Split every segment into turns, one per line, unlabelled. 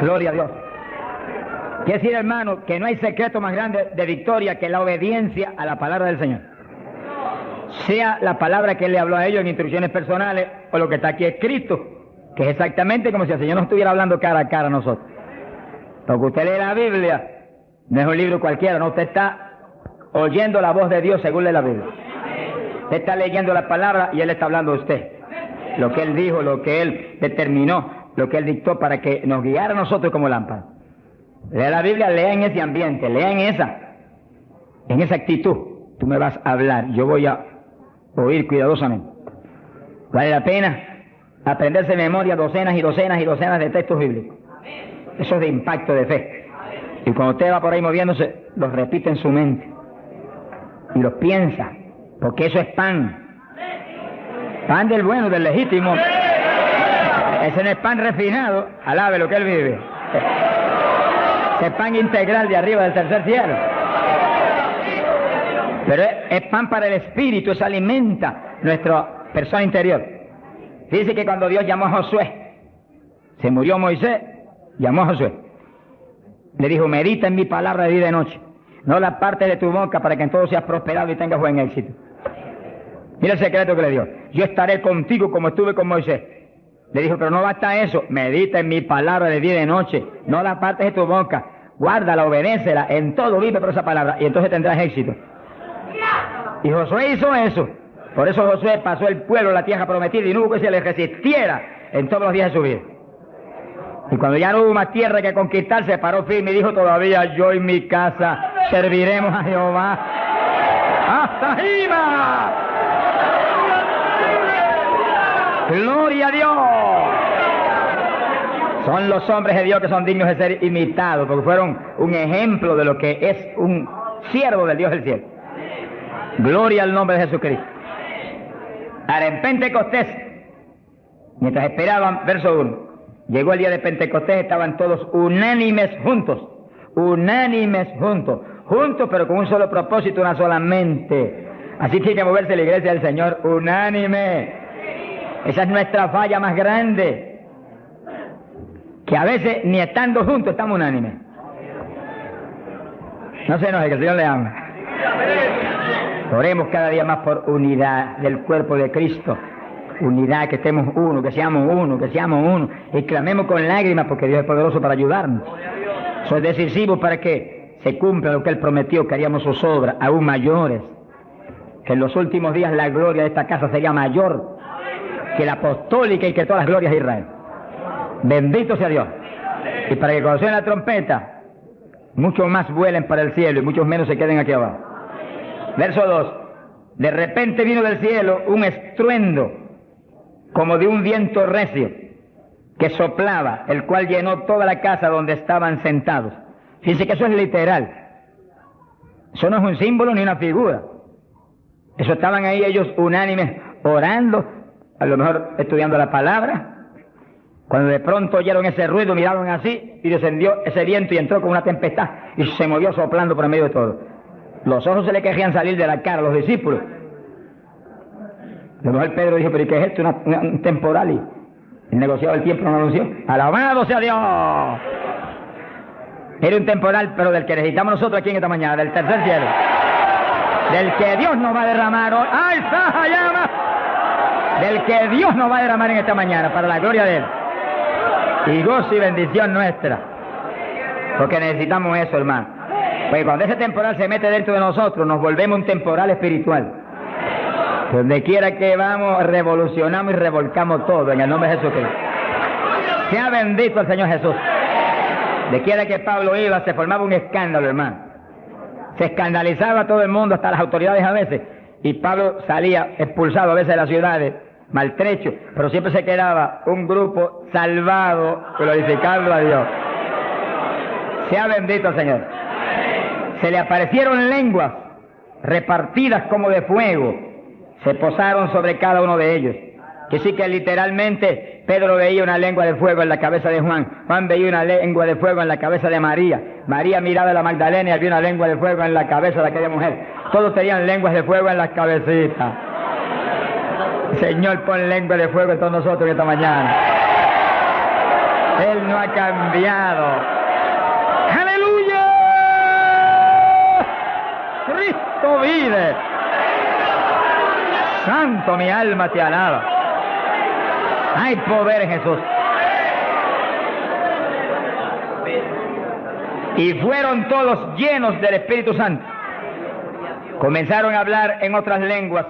Gloria a Dios. Quiere decir, hermano, que no hay secreto más grande de victoria que la obediencia a la palabra del Señor. Sea la palabra que Él le habló a ellos en instrucciones personales o lo que está aquí escrito, que es exactamente como si el Señor nos estuviera hablando cara a cara a nosotros. Porque usted lee la Biblia, no es un libro cualquiera, no, usted está oyendo la voz de Dios según lee la Biblia. Usted está leyendo la palabra y Él está hablando a usted. Lo que Él dijo, lo que Él determinó, lo que Él dictó para que nos guiara a nosotros como lámpara. Lea la Biblia, lea en ese ambiente, lea en esa actitud. Tú me vas a hablar, yo voy a oír cuidadosamente. Vale la pena aprenderse de memoria docenas y docenas y docenas de textos bíblicos. Eso es de impacto de fe. Y cuando usted va por ahí moviéndose, los repite en su mente. Y los piensa, porque eso es pan. Pan del bueno, del legítimo. Ese no es pan refinado, alabe lo que Él vive. Ese pan integral de arriba del tercer cielo. Pero es pan para el espíritu, eso alimenta nuestra persona interior. Dice que cuando Dios llamó a Josué, se murió Moisés, llamó a Josué. Le dijo, medita en mi palabra de día y de noche. No la parte de tu boca para que en todo seas prosperado y tengas buen éxito. Mira el secreto que le dio. Yo estaré contigo como estuve con Moisés. Le dijo, pero no basta eso. Medita en mi palabra de día y de noche. No la partes de tu boca. Guárdala, obedécela. En todo vive por esa palabra. Y entonces tendrás éxito. Y Josué hizo eso. Por eso Josué pasó el pueblo a la tierra prometida y no hubo que se le resistiera en todos los días de su vida. Y cuando ya no hubo más tierra que conquistar, se paró firme y dijo, todavía yo y mi casa serviremos a Jehová. ¡Hasta arriba! ¡Gloria a Dios! Son los hombres de Dios que son dignos de ser imitados, porque fueron un ejemplo de lo que es un siervo del Dios del cielo. Gloria al nombre de Jesucristo. Ahora, en Pentecostés, mientras esperaban, verso 1, llegó el día de Pentecostés, estaban todos unánimes juntos, juntos pero con un solo propósito, una sola mente. Así tiene que moverse la iglesia del Señor, unánime. Esa es nuestra falla más grande, que a veces ni estando juntos estamos unánimes. No se enoje, que el Señor le ama. Oremos cada día más por unidad del cuerpo de Cristo. Unidad, que estemos uno, que seamos uno. Y clamemos con lágrimas porque Dios es poderoso para ayudarnos. Eso es decisivo para que se cumpla lo que Él prometió, que haríamos sus obras aún mayores. Que en los últimos días la gloria de esta casa sería mayor que la apostólica y que todas las glorias de Israel. Bendito sea Dios. Y para que cuando suene la trompeta, muchos más vuelen para el cielo y muchos menos se queden aquí abajo. Verso 2. De repente vino del cielo un estruendo como de un viento recio que soplaba, el cual llenó toda la casa donde estaban sentados. Fíjense que eso es literal. Eso no es un símbolo ni una figura. Eso estaban ahí ellos unánimes orando, a lo mejor estudiando la palabra. Cuando de pronto oyeron ese ruido, miraron así y descendió ese viento y entró con una tempestad y se movió soplando por el medio de todo. Los ojos se le querían salir de la cara a los discípulos. A lo mejor Pedro dijo, pero ¿y qué es esto? Un temporal. Y el negociado del tiempo no lo anunció. ¡Alabado sea Dios! Era un temporal, pero del que necesitamos nosotros aquí en esta mañana, del tercer cielo. Del que Dios nos va a derramar hoy. ¡Ay, Saja, llama! Del que Dios nos va a derramar en esta mañana, para la gloria de Él. Y gozo y bendición nuestra. Porque necesitamos eso, hermano. Pues cuando ese temporal se mete dentro de nosotros, nos volvemos un temporal espiritual. Donde quiera que vamos, revolucionamos y revolcamos todo en el nombre de Jesucristo. Sea bendito el Señor Jesús. De quiera que Pablo iba, se formaba un escándalo, hermano. Se escandalizaba todo el mundo, hasta las autoridades a veces. Y Pablo salía expulsado a veces de las ciudades, maltrecho, pero siempre se quedaba un grupo salvado, glorificando a Dios. Sea bendito el Señor. Se le aparecieron lenguas repartidas como de fuego, se posaron sobre cada uno de ellos. Que sí que literalmente Pedro veía una lengua de fuego en la cabeza de Juan, Juan veía una lengua de fuego en la cabeza de María, María miraba a la Magdalena y había una lengua de fuego en la cabeza de aquella mujer. Todos tenían lenguas de fuego en las cabecitas. Señor, pon lengua de fuego en todos nosotros esta mañana. Él no ha cambiado. ¡Aleluya! Cristo vive. Santo, mi alma te alaba. Hay poder en Jesús. Y fueron todos llenos del Espíritu Santo. Comenzaron a hablar en otras lenguas,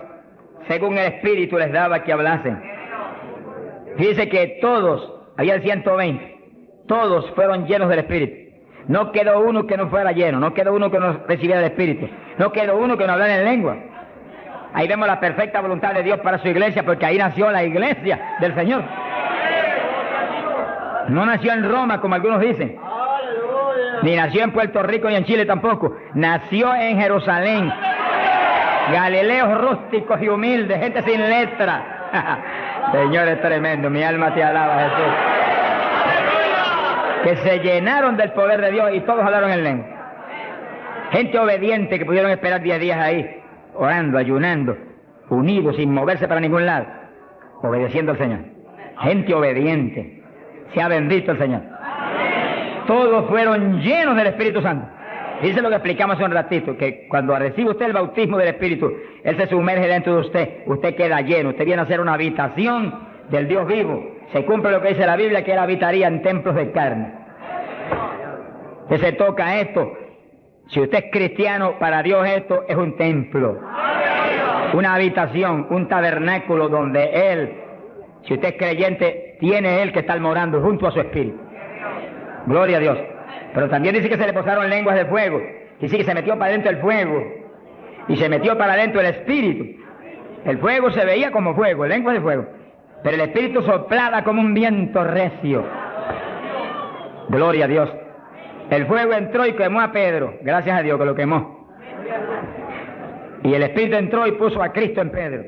según el Espíritu les daba que hablasen. Dice que todos, había 120, todos fueron llenos del Espíritu. No quedó uno que no fuera lleno, no quedó uno que no recibiera el Espíritu, no quedó uno que no hablara en lengua. Ahí vemos la perfecta voluntad de Dios para su iglesia, porque ahí nació la iglesia del Señor. No nació en Roma, como algunos dicen, ni nació en Puerto Rico, ni en Chile tampoco. Nació en Jerusalén. Galileos rústicos y humildes, gente sin letra. Señor, es tremendo, mi alma te alaba, Jesús. Que se llenaron del poder de Dios y todos hablaron en lengua. Gente obediente que pudieron esperar 10 días ahí, orando, ayunando, unidos, sin moverse para ningún lado, obedeciendo al Señor. Gente obediente. Sea bendito el Señor. Todos fueron llenos del Espíritu Santo. Dice lo que explicamos hace un ratito, que cuando recibe usted el bautismo del Espíritu, Él se sumerge dentro de usted, usted queda lleno, usted viene a ser una habitación del Dios vivo. Se cumple lo que dice la Biblia, que Él habitaría en templos de carne. Que se toca esto. Si usted es cristiano, para Dios esto es un templo, una habitación, un tabernáculo donde Él, si usted es creyente, tiene Él que estar morando junto a su Espíritu. Gloria a Dios. Pero también dice que se le posaron lenguas de fuego. Dice que se metió para adentro el fuego y se metió para adentro el Espíritu. El fuego se veía como fuego, lenguas de fuego, pero el Espíritu soplaba como un viento recio. Gloria a Dios. El fuego entró y quemó a Pedro. Gracias a Dios que lo quemó. Y el Espíritu entró y puso a Cristo en Pedro.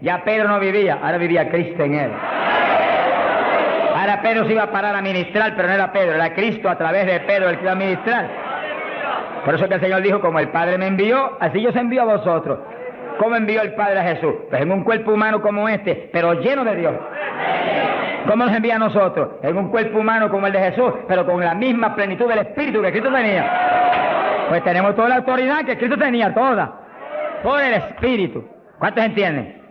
Ya Pedro no vivía, ahora vivía Cristo en él. Ahora Pedro se iba a parar a ministrar, pero no era Pedro, era Cristo a través de Pedro el que iba a ministrar. Por eso que el Señor dijo, como el Padre me envió, así yo os envío a vosotros. ¿Cómo envió el Padre a Jesús? Pues en un cuerpo humano como este, pero lleno de Dios. ¿Cómo nos envía a nosotros? En un cuerpo humano como el de Jesús, pero con la misma plenitud del Espíritu que Cristo tenía. Pues tenemos toda la autoridad que Cristo tenía, toda, por el Espíritu. ¿Cuántos entienden?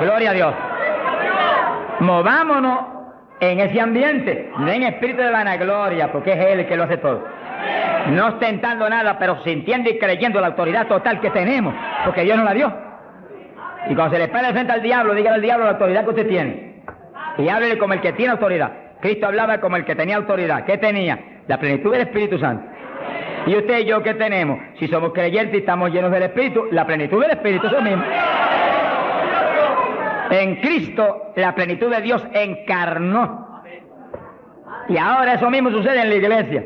Gloria a Dios. Movámonos en ese ambiente, no en espíritu de vanagloria, porque es Él el que lo hace todo. No ostentando nada, pero sintiendo y creyendo la autoridad total que tenemos, porque Dios nos la dio. Y cuando se le pare frente al diablo, dígale al diablo la autoridad que usted tiene. Y háblele como el que tiene autoridad. Cristo hablaba como el que tenía autoridad. ¿Qué tenía? La plenitud del Espíritu Santo. ¿Y usted y yo qué tenemos? Si somos creyentes y estamos llenos del Espíritu, la plenitud del Espíritu es lo mismo. En Cristo, la plenitud de Dios encarnó. Y ahora eso mismo sucede en la iglesia.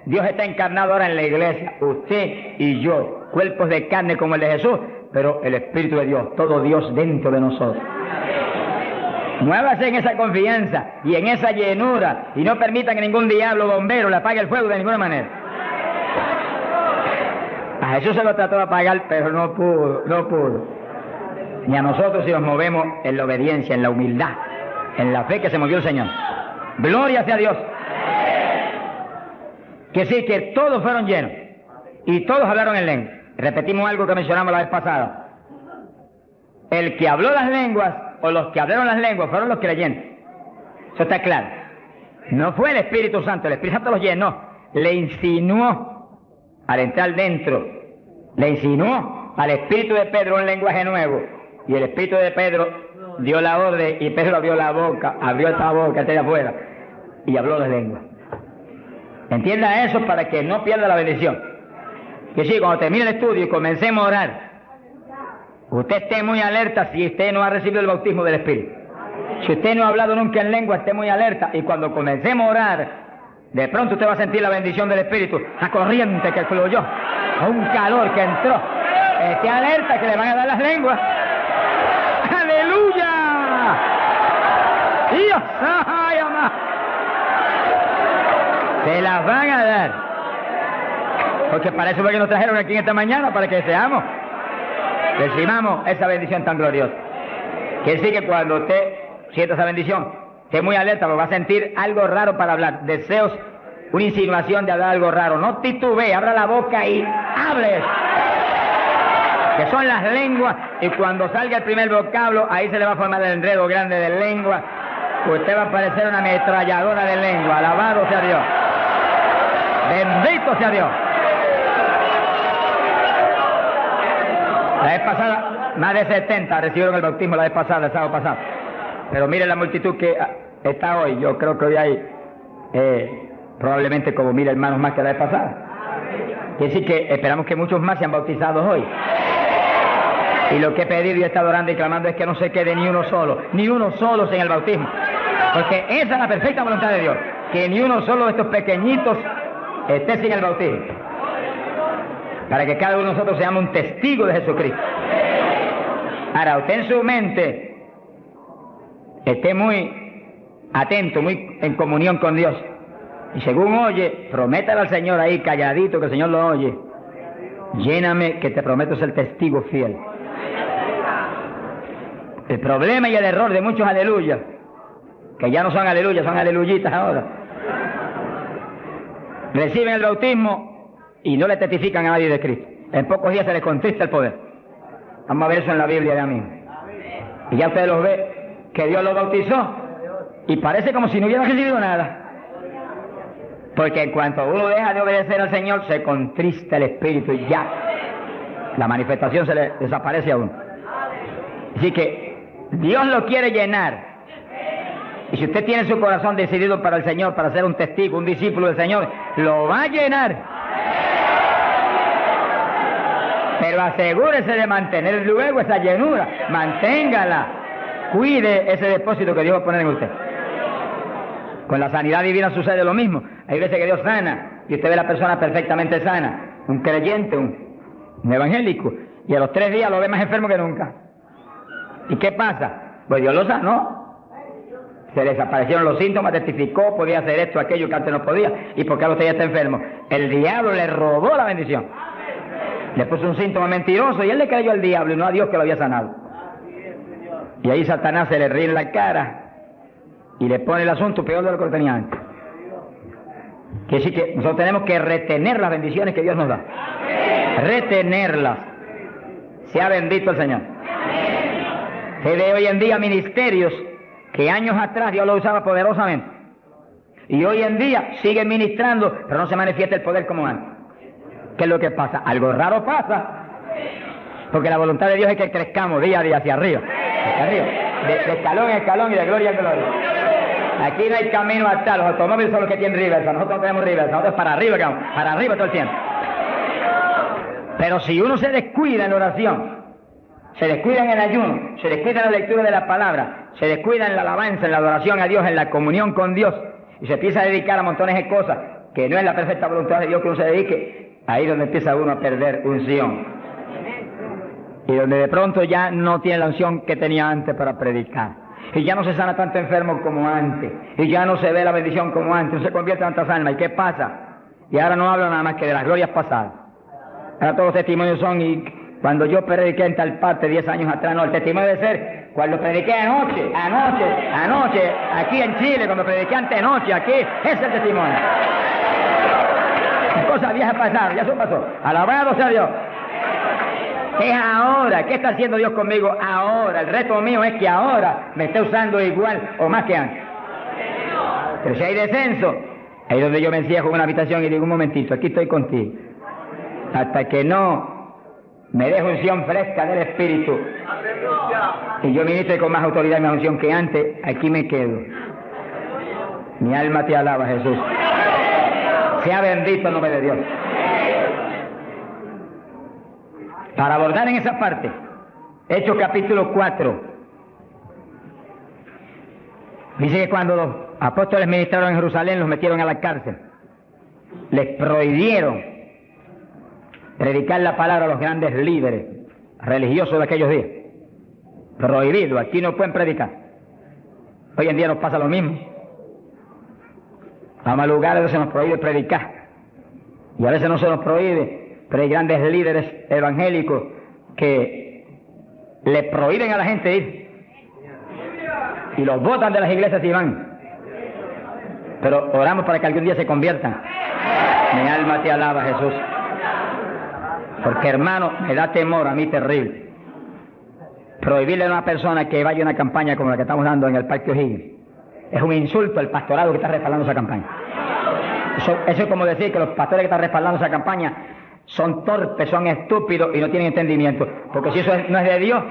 Dios está encarnado ahora en la iglesia. Usted y yo, cuerpos de carne como el de Jesús, pero el Espíritu de Dios, todo Dios dentro de nosotros. Muévase en esa confianza y en esa llenura y no permita que ningún diablo bombero le apague el fuego de ninguna manera. A Jesús se lo trató de apagar, pero no pudo. Ni a nosotros si nos movemos en la obediencia, en la humildad, en la fe que se movió el Señor. Gloria sea a Dios. Que sí, que todos fueron llenos y todos hablaron en lengua. Repetimos algo que mencionamos la vez pasada. El que habló las lenguas o los que hablaron las lenguas fueron los creyentes. Eso está claro. No fue el Espíritu Santo, el Espíritu Santo los llenó, le insinuó al entrar dentro, le insinuó al Espíritu de Pedro un lenguaje nuevo. Y el Espíritu de Pedro dio la orden y Pedro abrió la boca, abrió esta boca, está allá afuera, y habló de lengua. Entienda eso para que no pierda la bendición. Que sí, cuando termine el estudio y comencemos a orar, usted esté muy alerta si usted no ha recibido el bautismo del Espíritu. Si usted no ha hablado nunca en lengua, esté muy alerta. Y cuando comencemos a orar, de pronto usted va a sentir la bendición del Espíritu, la corriente que fluyó, un calor que entró. Esté alerta que le van a dar las lenguas. ¡Aleluya! ¡Dios! ¡Ay, amá! Se las van a dar. Porque para eso fue que nos trajeron aquí en esta mañana, para que seamos, recibamos esa bendición tan gloriosa. Que sí, que cuando usted sienta esa bendición, esté muy alerta porque va a sentir algo raro para hablar, deseos, una insinuación de hablar algo raro. No titubee, abra la boca y hable. Que son las lenguas, y cuando salga el primer vocablo, ahí se le va a formar el enredo grande de lengua. Usted va a parecer una ametralladora de lengua. Alabado sea Dios. Bendito sea Dios. La vez pasada, más de 70 recibieron el bautismo la vez pasada, el sábado pasado. Pero mire la multitud que está hoy. Yo creo que hoy hay probablemente como 1000 hermanos más que la vez pasada. Quiere decir que esperamos que muchos más sean bautizados hoy. Y lo que he pedido y he estado orando y clamando es que no se quede ni uno solo sin el bautismo. Porque esa es la perfecta voluntad de Dios, que ni uno solo de estos pequeñitos esté sin el bautismo. Para que cada uno de nosotros seamos un testigo de Jesucristo. Ahora, usted en su mente esté muy atento, muy en comunión con Dios. Y según oye, prométale al Señor ahí calladito, que el Señor lo oye. Lléname, que te prometo ser testigo fiel. El problema y el error de muchos aleluyas, que ya no son aleluyas, son aleluyitas ahora, reciben el bautismo y no le testifican a nadie de Cristo. En pocos días se les contrista el poder. Vamos a ver eso en la Biblia ya mismo. Y ya usted los ve, que Dios los bautizó, y parece como si no hubiera recibido nada. Porque en cuanto uno deja de obedecer al Señor, se contrista el Espíritu y ya la manifestación se le desaparece a uno. Así que Dios lo quiere llenar. Y si usted tiene su corazón decidido para el Señor, para ser un testigo, un discípulo del Señor, lo va a llenar. Pero asegúrese de mantener luego esa llenura. Manténgala. Cuide ese depósito que Dios va a poner en usted. Con la sanidad divina sucede lo mismo. Hay veces que Dios sana y usted ve a la persona perfectamente sana. Un creyente, un evangélico. Y a los 3 días lo ve más enfermo que nunca. ¿Y qué pasa? Pues Dios lo sanó. Se le desaparecieron los síntomas, testificó, podía hacer esto, aquello que antes no podía. ¿Y por qué usted ya está enfermo? El diablo le robó la bendición. Le puso un síntoma mentiroso y él le creyó al diablo y no a Dios que lo había sanado. Y ahí Satanás se le ríe en la cara y le pone el asunto peor de lo que lo tenía antes. Quiere decir que nosotros tenemos que retener las bendiciones que Dios nos da. Retenerlas. Sea bendito el Señor. Se ve hoy en día ministerios que años atrás Dios lo usaba poderosamente. Y hoy en día siguen ministrando, pero no se manifiesta el poder como antes. ¿Qué es lo que pasa? Algo raro pasa. Porque la voluntad de Dios es que crezcamos día a día hacia arriba. Hacia arriba. De escalón en escalón y de gloria en gloria. Aquí no hay camino hasta los automóviles son los que tienen reversa. Nosotros no tenemos reversa. Nosotros para arriba, para arriba todo el tiempo. Pero si uno se descuida en la oración, se descuida en el ayuno, se descuida en la lectura de la palabra, se descuida en la alabanza, en la adoración a Dios, en la comunión con Dios, y se empieza a dedicar a montones de cosas que no es la perfecta voluntad de Dios que uno se dedique, ahí es donde empieza uno a perder unción. Y donde de pronto ya no tiene la unción que tenía antes para predicar. Y ya no se sana tanto enfermo como antes. Y ya no se ve la bendición como antes. No se convierte en tantas almas. ¿Y qué pasa? Y ahora no hablo nada más que de las glorias pasadas. Ahora todos los testimonios son, y cuando yo prediqué en tal parte 10 años atrás, no, el testimonio debe ser cuando prediqué anoche, aquí en Chile, cuando prediqué antenoche, aquí, ese es el testimonio. Cosas viejas pasadas, ya eso pasó. Alabado sea Dios. Es ahora. ¿Qué está haciendo Dios conmigo ahora? El reto mío es que ahora me esté usando igual o más que antes. Pero si hay descenso, ahí es donde yo me encierro en una habitación y digo, un momentito, aquí estoy contigo. Hasta que no me deje unción fresca del Espíritu y yo ministre con más autoridad y más unción que antes, aquí me quedo. Mi alma te alaba, Jesús. Sea bendito el nombre de Dios. Para abordar en esa parte, Hechos capítulo 4, dice que cuando los apóstoles ministraron en Jerusalén, los metieron a la cárcel. Les prohibieron predicar la palabra a los grandes líderes religiosos de aquellos días. Prohibido, aquí no pueden predicar. Hoy en día nos pasa lo mismo. Vamos a lugares donde se nos prohíbe predicar. Y a veces no se nos prohíbe, pero hay grandes líderes evangélicos que le prohíben a la gente ir. y los botan de las iglesias y van. Pero oramos para que algún día se conviertan. Mi alma te alaba, Jesús. Porque, hermano, me da temor a mí terrible prohibirle a una persona que vaya a una campaña como la que estamos dando en el Parque O'Higgins. Es un insulto al pastorado que está respaldando esa campaña. Eso es como decir que los pastores que están respaldando esa campaña son torpes, son estúpidos y no tienen entendimiento. Porque si eso no es de Dios,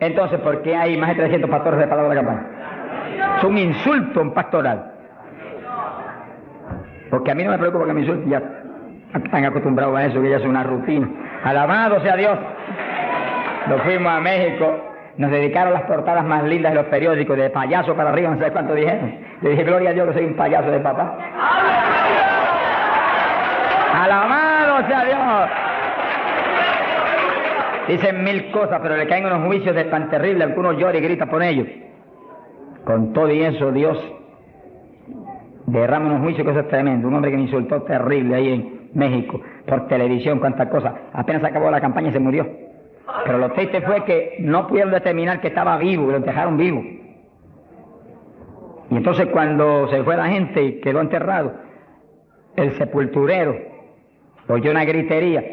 entonces ¿por qué hay más de 300 pastores respaldando la campaña? Es un insulto a un pastoral. Porque a mí no me preocupa que me insulten, ya están acostumbrados a eso, que ya es una rutina. Alabado sea Dios. Nos fuimos a México, nos dedicaron las portadas más lindas de los periódicos, de payaso para arriba, no sé cuánto dijeron. Le dije, gloria a Dios que soy un payaso de papá. Alabado sea Dios. Dicen mil cosas, pero le caen unos juicios de tan terribles, algunos lloran y gritan por ellos. Con todo y eso, Dios derrama unos juicios que eso es tremendo. Un hombre que me insultó terrible ahí en México, por televisión, cuántas cosas. Apenas acabó la campaña y se murió. Pero lo triste fue que no pudieron determinar que estaba vivo, lo dejaron vivo. Y entonces cuando se fue la gente y quedó enterrado, el sepulturero oyó una gritería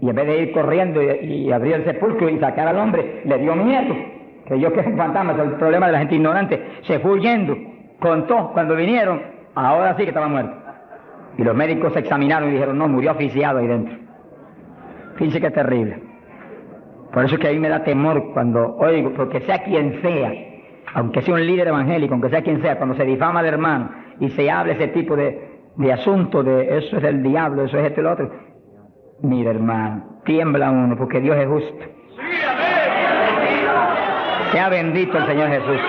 y en vez de ir corriendo y abrir el sepulcro y sacar al hombre, le dio miedo. Creyó que es un fantasma, es el problema de la gente ignorante. Se fue huyendo, contó, cuando vinieron, ahora sí que estaba muerto. Y los médicos se examinaron y dijeron, no, murió asfixiado ahí dentro. Fíjense que es terrible. Por eso es que a mí me da temor cuando oigo, porque sea quien sea, aunque sea un líder evangélico, aunque sea quien sea, cuando se difama al hermano y se habla ese tipo de asuntos, de eso es del diablo, eso es esto y lo otro, mira hermano, tiembla uno, porque Dios es justo. Sea bendito el Señor Jesús.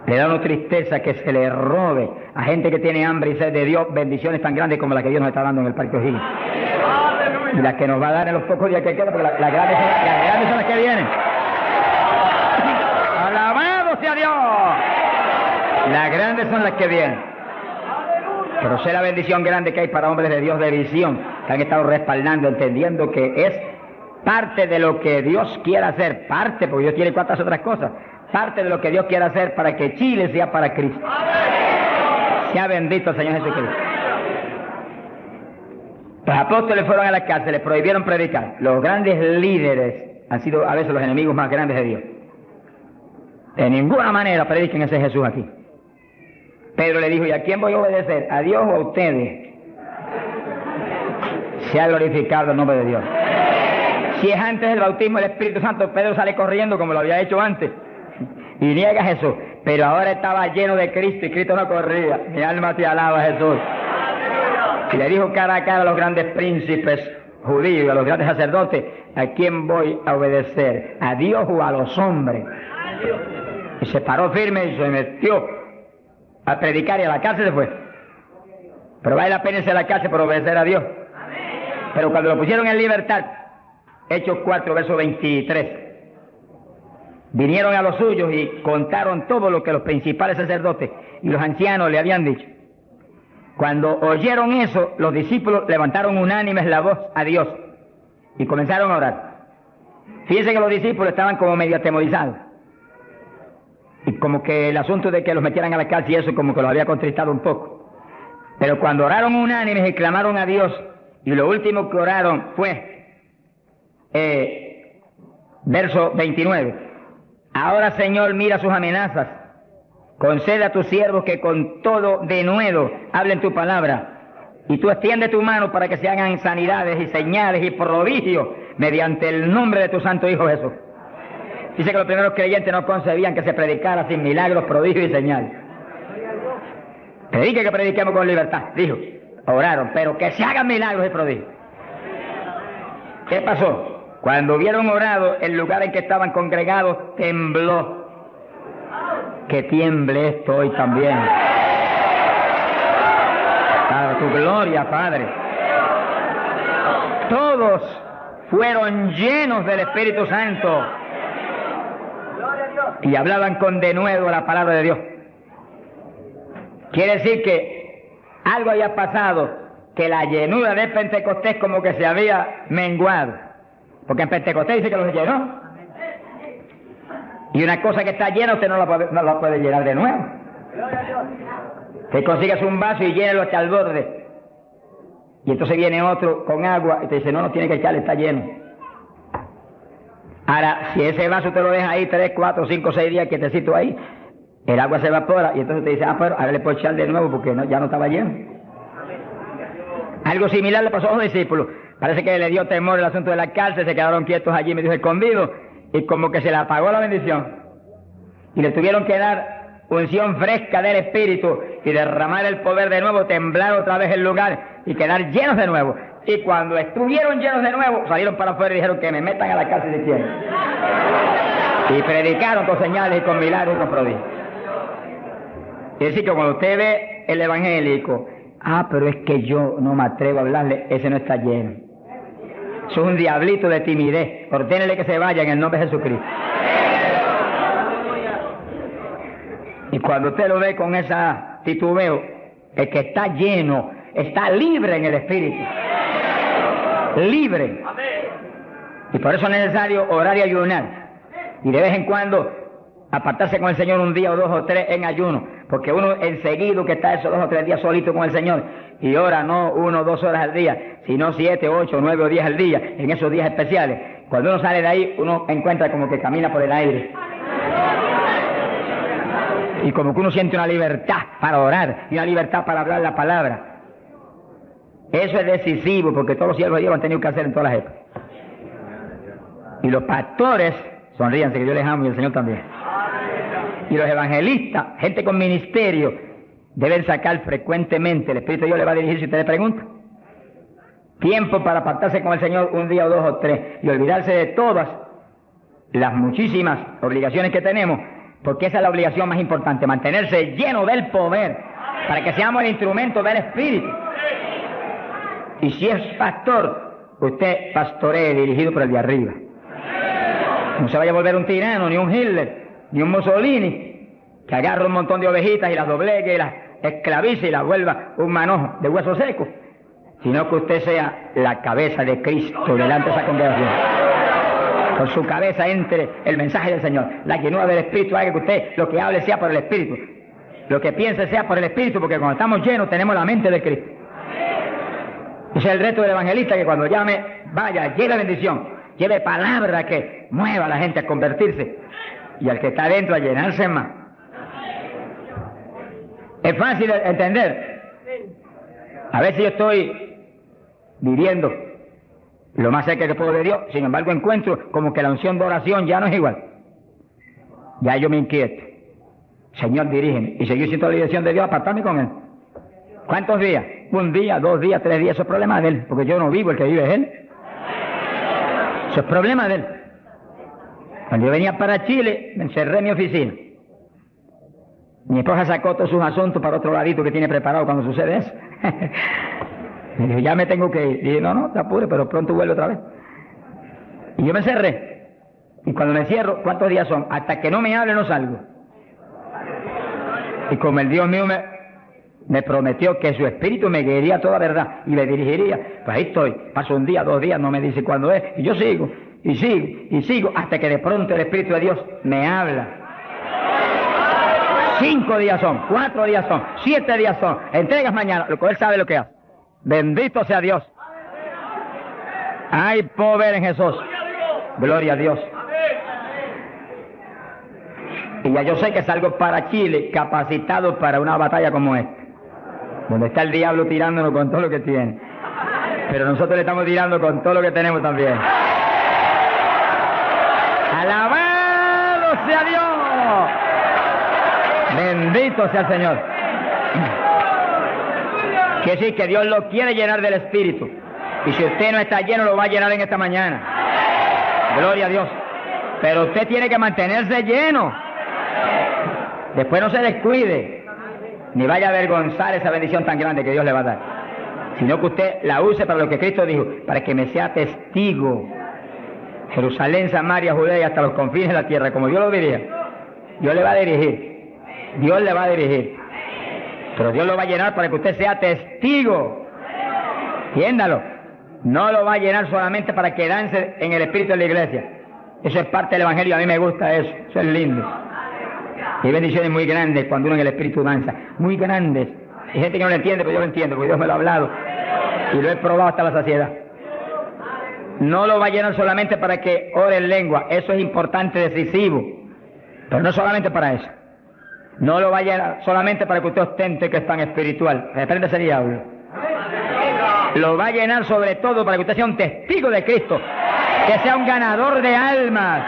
Le da una tristeza que se le robe a gente que tiene hambre y sed de Dios bendiciones tan grandes como las que Dios nos está dando en el Parque O'Higgins. Y las que nos va a dar en los pocos días que quedan, porque las grandes son las que vienen. ¡Alabado sea Dios! Las grandes son las que vienen. Pero sé la bendición grande que hay para hombres de Dios de visión, que han estado respaldando, entendiendo que es parte de lo que Dios quiere hacer, parte, porque Dios quiere cuantas otras cosas, parte de lo que Dios quiere hacer para que Chile sea para Cristo. Sea bendito el Señor Jesucristo. Los apóstoles fueron a la cárcel, les prohibieron predicar. Los grandes líderes han sido a veces los enemigos más grandes de Dios. De ninguna manera prediquen ese Jesús aquí. Pedro le dijo, ¿y a quién voy a obedecer? ¿A Dios o a ustedes? Se ha glorificado el nombre de Dios. Si es antes del bautismo del Espíritu Santo, Pedro sale corriendo como lo había hecho antes y niega a Jesús. Pero ahora estaba lleno de Cristo y Cristo no corría. Mi alma te alaba, Jesús. Y le dijo cara a cara a los grandes príncipes judíos y a los grandes sacerdotes, ¿a quién voy a obedecer? ¿A Dios o a los hombres? Y se paró firme y se metió a predicar y a la cárcel se fue. Pero vale la pena irse a la cárcel por obedecer a Dios. Pero cuando lo pusieron en libertad, Hechos 4, verso 23, vinieron a los suyos y contaron todo lo que los principales sacerdotes y los ancianos le habían dicho. Cuando oyeron eso, los discípulos levantaron unánimes la voz a Dios y comenzaron a orar. Fíjense que los discípulos estaban como medio atemorizados. Y como que el asunto de que los metieran a la cárcel y eso como que los había contristado un poco. Pero cuando oraron unánimes y clamaron a Dios, y lo último que oraron fue, verso 29, ahora Señor mira sus amenazas, concede a tus siervos que con todo denuedo hablen tu palabra, y tú extiende tu mano para que se hagan sanidades y señales y prodigios mediante el nombre de tu santo Hijo Jesús. Dice que los primeros creyentes no concebían que se predicara sin milagros, prodigios y señales. Predique que prediquemos con libertad, dijo. Oraron, pero que se hagan milagros y prodigios. ¿Qué pasó? Cuando hubieron orado, el lugar en que estaban congregados tembló. Que tiemble esto hoy también. Para tu gloria, Padre. Todos fueron llenos del Espíritu Santo y hablaban con denuedo la palabra de Dios. Quiere decir que algo había pasado, que la llenura de Pentecostés como que se había menguado. Porque en Pentecostés dice que los llenó. Y una cosa que está llena usted no la puede llenar de nuevo. Usted consigue un vaso y llénelo hasta el borde. Y entonces viene otro con agua y te dice, no tiene que echarle, está lleno. Ahora, si ese vaso te lo deja ahí 3, 4, 5, 6 días quietecito ahí, el agua se evapora y entonces te dice, pero ahora le puedo echar de nuevo porque ya no estaba lleno. Algo similar le pasó a los discípulos. Parece que le dio temor el asunto de la cárcel, se quedaron quietos allí, medio escondidos, y como que se le apagó la bendición. Y le tuvieron que dar unción fresca del Espíritu y derramar el poder de nuevo, temblar otra vez el lugar y quedar llenos de nuevo. Y cuando estuvieron llenos de nuevo, salieron para afuera y dijeron que me metan a la cárcel si quieren. Y predicaron con señales y con milagros y con prodigios. Es decir, que cuando usted ve el evangélico, pero es que yo no me atrevo a hablarle, ese no está lleno. Eso es un diablito de timidez. Ordénele que se vaya en el nombre de Jesucristo. Y cuando usted lo ve con esa titubeo, el que está lleno, está libre en el Espíritu. Libre. Y por eso es necesario orar y ayunar. Y de vez en cuando apartarse con el Señor un día o 2 o 3 en ayuno. Porque uno enseguida que está esos 2 o 3 días solito con el Señor y ora no 1 o 2 horas al día, sino 7, 8, 9 o 10 al día, en esos días especiales. Cuando uno sale de ahí, uno encuentra como que camina por el aire. Y como que uno siente una libertad para orar y una libertad para hablar la palabra. Eso es decisivo porque todos los siervos de Dios lo han tenido que hacer en todas las épocas. Y los pastores, sonríanse que yo les amo y el Señor también. Y los evangelistas, gente con ministerio, deben sacar frecuentemente, el Espíritu de Dios le va a dirigir si usted le pregunta. Tiempo para apartarse con el Señor un día o 2 o 3 y olvidarse de todas las muchísimas obligaciones que tenemos, porque esa es la obligación más importante, mantenerse lleno del poder, para que seamos el instrumento del Espíritu. Y si es pastor, usted pastoree dirigido por el de arriba. No se vaya a volver un tirano, ni un Hitler, ni un Mussolini, que agarre un montón de ovejitas y las doblegue y las esclavice y las vuelva un manojo de huesos secos, sino que usted sea la cabeza de Cristo delante de esa congregación. Con su cabeza entre el mensaje del Señor. La llenura del Espíritu haga que usted lo que hable sea por el Espíritu, lo que piense sea por el Espíritu, porque cuando estamos llenos tenemos la mente de Cristo. Ese es el reto del evangelista, que cuando llame, vaya, lleve bendición, lleve palabra que mueva a la gente a convertirse y al que está adentro a llenarse más. Es fácil de entender. A veces yo estoy viviendo lo más cerca que puedo de Dios, sin embargo encuentro como que la unción de oración ya no es igual. Ya yo me inquieto. Señor, dirígeme. Y seguir siendo la dirección de Dios, apartarme con Él. ¿Cuántos días? 1 día, 2 días, 3 días. Eso es problema de Él, porque yo no vivo, el que vive es Él. Eso es problema de Él. Cuando yo venía para Chile, me encerré en mi oficina. Mi esposa sacó todos sus asuntos para otro ladito que tiene preparado cuando sucede eso. Y dije, ya me tengo que ir. Y dije, no, te apures, pero pronto vuelvo otra vez. Y yo me encerré. Y cuando me cierro, ¿cuántos días son? Hasta que no me hable no salgo. Y como el Dios mío me prometió que su espíritu me guiaría a toda verdad y le dirigiría, pues ahí estoy. Paso 1 día, 2 días, no me dice cuándo es. Y yo sigo, y sigo, y sigo, hasta que de pronto el Espíritu de Dios me habla. 5 días son, 4 días son, 7 días son. Entregas mañana, lo que Él sabe lo que hace. Bendito sea Dios. Hay poder en Jesús. Gloria a Dios. Y ya yo sé que salgo para Chile capacitado para una batalla como esta, donde está el diablo tirándonos con todo lo que tiene, pero nosotros le estamos tirando con todo lo que tenemos también. ¡Alabado sea Dios! Bendito sea el Señor. Quiere decir que Dios lo quiere llenar del Espíritu. Y si usted no está lleno, lo va a llenar en esta mañana. Gloria a Dios. Pero usted tiene que mantenerse lleno. Después no se descuide, ni vaya a avergonzar esa bendición tan grande que Dios le va a dar. Sino que usted la use para lo que Cristo dijo, para que me sea testigo. Jerusalén, Samaria, Judea y hasta los confines de la tierra, como Dios lo diría. Dios le va a dirigir. Dios le va a dirigir. Pero Dios lo va a llenar para que usted sea testigo. Entiéndalo. No lo va a llenar solamente para quedarse en el espíritu de la iglesia. Eso es parte del Evangelio, a mí me gusta eso, eso es lindo. Hay bendiciones muy grandes cuando uno en el Espíritu danza, muy grandes. Hay gente que no lo entiende, pero yo lo entiendo, porque Dios me lo ha hablado y lo he probado hasta la saciedad. No lo va a llenar solamente para que ore en lengua, eso es importante, decisivo, pero no solamente para eso. No lo va a llenar solamente para que usted ostente que es tan espiritual, reprende ese diablo. Lo va a llenar sobre todo para que usted sea un testigo de Cristo, que sea un ganador de almas.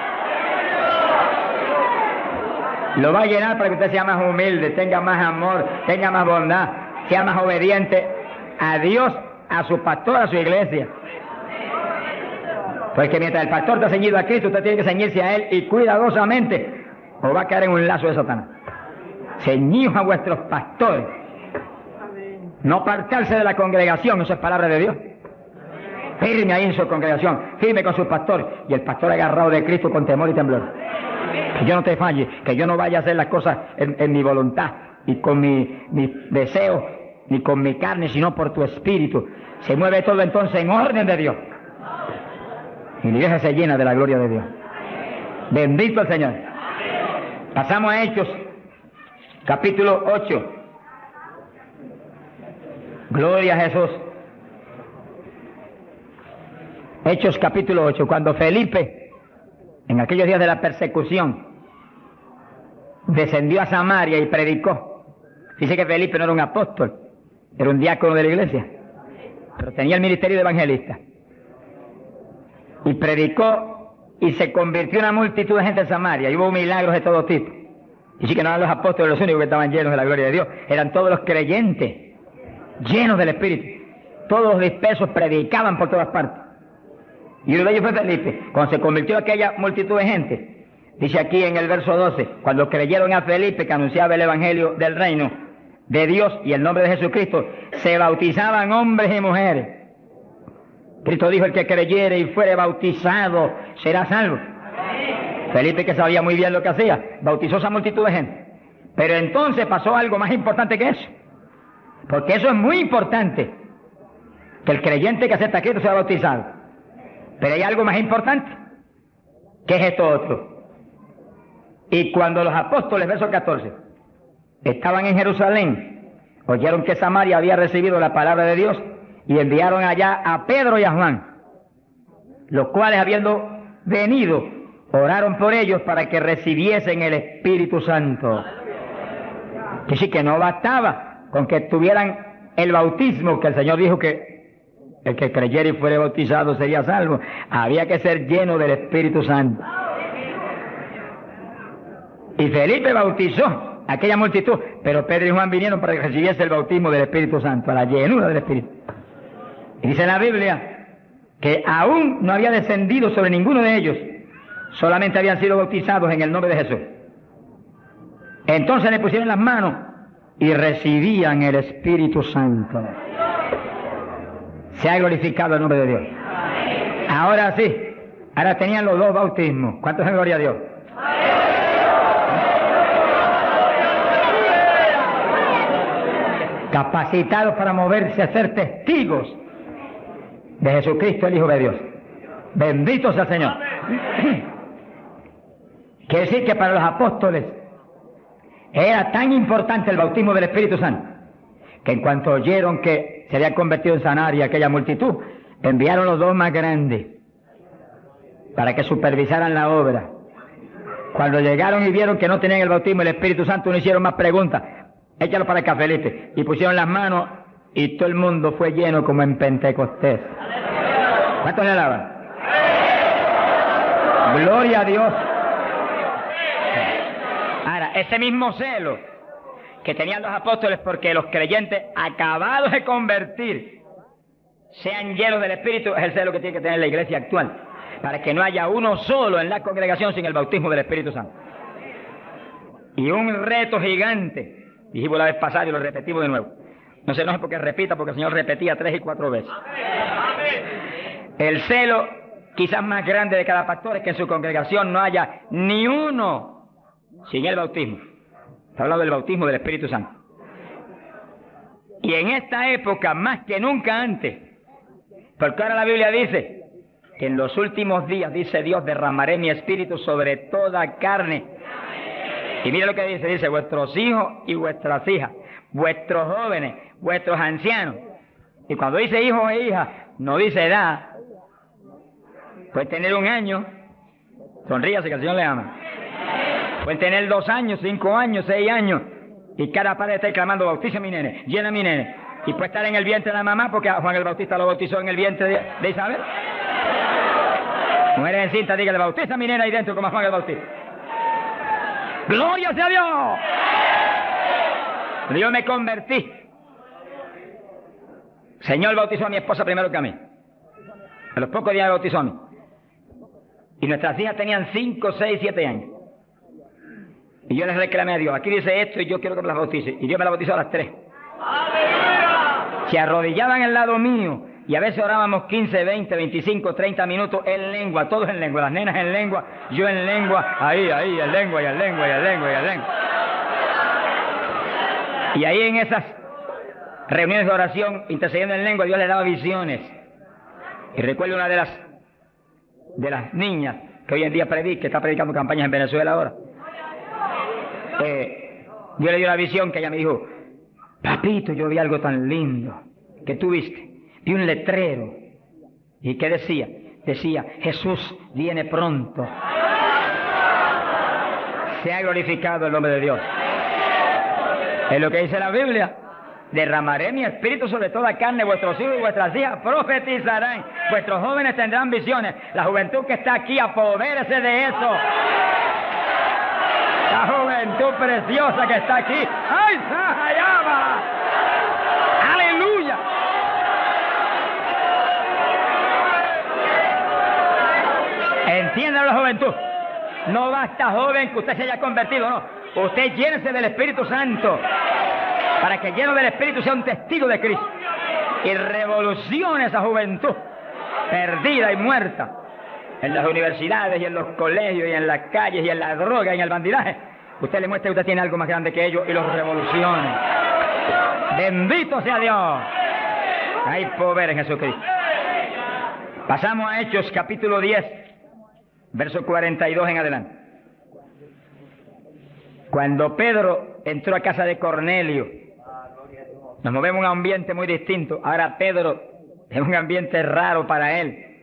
Lo va a llenar para que usted sea más humilde, tenga más amor, tenga más bondad, sea más obediente a Dios, a su pastor, a su iglesia. Porque mientras el pastor está ceñido a Cristo, usted tiene que ceñirse a Él y cuidadosamente, o va a caer en un lazo de Satanás. Ceñidos a vuestros pastores. No apartarse de la congregación, eso es palabra de Dios. Firme ahí en su congregación, firme con su pastor, y el pastor agarrado de Cristo con temor y temblor. Que yo no te falle, que yo no vaya a hacer las cosas en mi voluntad y con mi deseo, ni con mi carne, sino por tu espíritu. Se mueve todo entonces en orden de Dios. Y la iglesia se llena de la gloria de Dios. Bendito el Señor. Pasamos a Hechos, capítulo 8. Gloria a Jesús. Hechos capítulo 8, cuando Felipe, en aquellos días de la persecución, descendió a Samaria y predicó. Dice que Felipe no era un apóstol, era un diácono de la iglesia, pero tenía el ministerio de evangelista. Y predicó y se convirtió una multitud de gente en Samaria, y hubo milagros de todo tipo. Y sí que no eran los apóstoles los únicos que estaban llenos de la gloria de Dios, eran todos los creyentes, llenos del Espíritu. Todos los dispersos predicaban por todas partes. Y uno de ellos fue Felipe. Cuando se convirtió aquella multitud de gente, dice aquí en el verso 12, cuando creyeron a Felipe que anunciaba el evangelio del reino de Dios y el nombre de Jesucristo, se bautizaban hombres y mujeres. Cristo dijo: el que creyere y fuere bautizado será salvo. Felipe, que sabía muy bien lo que hacía, bautizó a esa multitud de gente. Pero entonces pasó algo más importante que eso, porque eso es muy importante, que el creyente que acepta a Cristo sea bautizado. Pero hay algo más importante, que es esto otro. Y cuando los apóstoles, verso 14, estaban en Jerusalén, oyeron que Samaria había recibido la palabra de Dios, y enviaron allá a Pedro y a Juan, los cuales, habiendo venido, oraron por ellos para que recibiesen el Espíritu Santo. Que sí, que no bastaba con que tuvieran el bautismo, que el Señor dijo que el que creyera y fuere bautizado sería salvo. Había que ser lleno del Espíritu Santo. Y Felipe bautizó a aquella multitud, pero Pedro y Juan vinieron para que recibiese el bautismo del Espíritu Santo, a la llenura del Espíritu. Y dice la Biblia que aún no había descendido sobre ninguno de ellos, solamente habían sido bautizados en el nombre de Jesús. Entonces le pusieron las manos y recibían el Espíritu Santo. Se ha glorificado el nombre de Dios. Ahora sí, ahora tenían los dos bautismos. ¿Cuántos en gloria a Dios? Capacitados para moverse a ser testigos de Jesucristo, el Hijo de Dios. Bendito sea el Señor. Quiere decir que para los apóstoles era tan importante el bautismo del Espíritu Santo, que en cuanto oyeron que se había convertido en Samaria aquella multitud, enviaron los dos más grandes para que supervisaran la obra. Cuando llegaron y vieron que no tenían el bautismo del Espíritu Santo, no hicieron más preguntas. Échalo para acá, Felipe. Y pusieron las manos y todo el mundo fue lleno como en Pentecostés. ¿Cuántos le alaban? Gloria a Dios. Ahora, ese mismo celo que tenían los apóstoles porque los creyentes acabados de convertir sean llenos del Espíritu, es el celo que tiene que tener la iglesia actual, para que no haya uno solo en la congregación sin el bautismo del Espíritu Santo. Y un reto gigante, dijimos la vez pasada y lo repetimos de nuevo. No se enoje porque repita, porque el Señor repetía 3 y 4 veces. El celo quizás más grande de cada pastor es que en su congregación no haya ni uno sin el bautismo. Está hablando del bautismo del Espíritu Santo. Y en esta época, más que nunca antes, porque ahora la Biblia dice que en los últimos días, dice Dios, derramaré mi espíritu sobre toda carne. Y mire lo que dice, vuestros hijos y vuestras hijas, vuestros jóvenes, vuestros ancianos. Y cuando dice hijos e hijas, no dice edad. Pueden tener 1 año, sonríase que el Señor le ama. Pueden tener 2 años, 5 años, 6 años, y cada padre está clamando, bautiza a mi nene, llena a mi nene. Y puede estar en el vientre de la mamá, porque a Juan el Bautista lo bautizó en el vientre de Isabel. Mujeres en cinta, dígale, bautiza a mi nena ahí dentro como a Juan el Bautista. ¡Gloria sea a Dios! Yo me convertí. El Señor bautizó a mi esposa primero que a mí. A los pocos días me bautizó a mí. Y nuestras hijas tenían 5, 6, 7 años. Y yo les reclamé a Dios, aquí dice esto y yo quiero que me las bautice. Y Dios me las bautizó a las 3. Se arrodillaban al lado mío y a veces orábamos 15, 20, 25, 30 minutos en lengua, todos en lengua, las nenas en lengua, yo en lengua, ahí, en lengua, y en lengua, y en lengua, y en lengua. Y ahí en esas reuniones de oración, intercediendo en lengua, Dios le daba visiones. Y recuerdo una de las niñas que hoy en día que está predicando campañas en Venezuela ahora. Dios le dio la visión que ella me dijo, papito, yo vi algo tan lindo que tú viste. Vi un letrero. ¿Y qué decía? Decía, Jesús viene pronto. Se ha glorificado el nombre de Dios. Es lo que dice la Biblia. Derramaré mi espíritu sobre toda carne, vuestros hijos y vuestras hijas profetizarán, vuestros jóvenes tendrán visiones. La juventud que está aquí, apodérese de eso. La juventud preciosa que está aquí. ¡Ay, Sahayama! ¡Aleluya! Entiendan la juventud. No basta, joven, que usted se haya convertido, no. Usted llénese del Espíritu Santo para que lleno del Espíritu sea un testigo de Cristo y revolucione esa juventud perdida y muerta en las universidades y en los colegios y en las calles y en la droga y en el bandidaje. Usted le muestra que usted tiene algo más grande que ellos y los revolucione. Bendito sea Dios. Hay poder en Jesucristo. Pasamos a Hechos capítulo 10, verso 42 en adelante. Cuando Pedro entró a casa de Cornelio, nos movemos en un ambiente muy distinto. Ahora Pedro es un ambiente raro para él,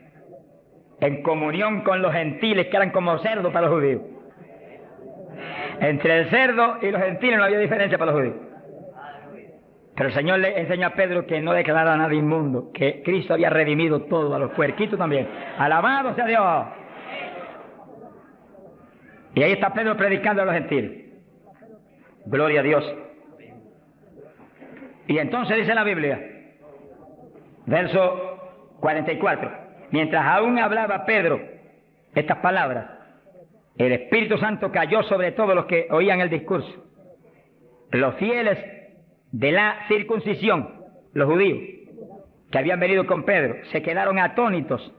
en comunión con los gentiles que eran como cerdos para los judíos. Entre el cerdo y los gentiles no había diferencia para los judíos. Pero el Señor le enseñó a Pedro que no declarara nada inmundo, que Cristo había redimido todo, a los puerquitos también. Alabado sea Dios. Y ahí está Pedro predicando a los gentiles. Gloria a Dios. Y entonces dice la Biblia, verso 44, mientras aún hablaba Pedro estas palabras, el Espíritu Santo cayó sobre todos los que oían el discurso. Los fieles de la circuncisión, los judíos, que habían venido con Pedro, se quedaron atónitos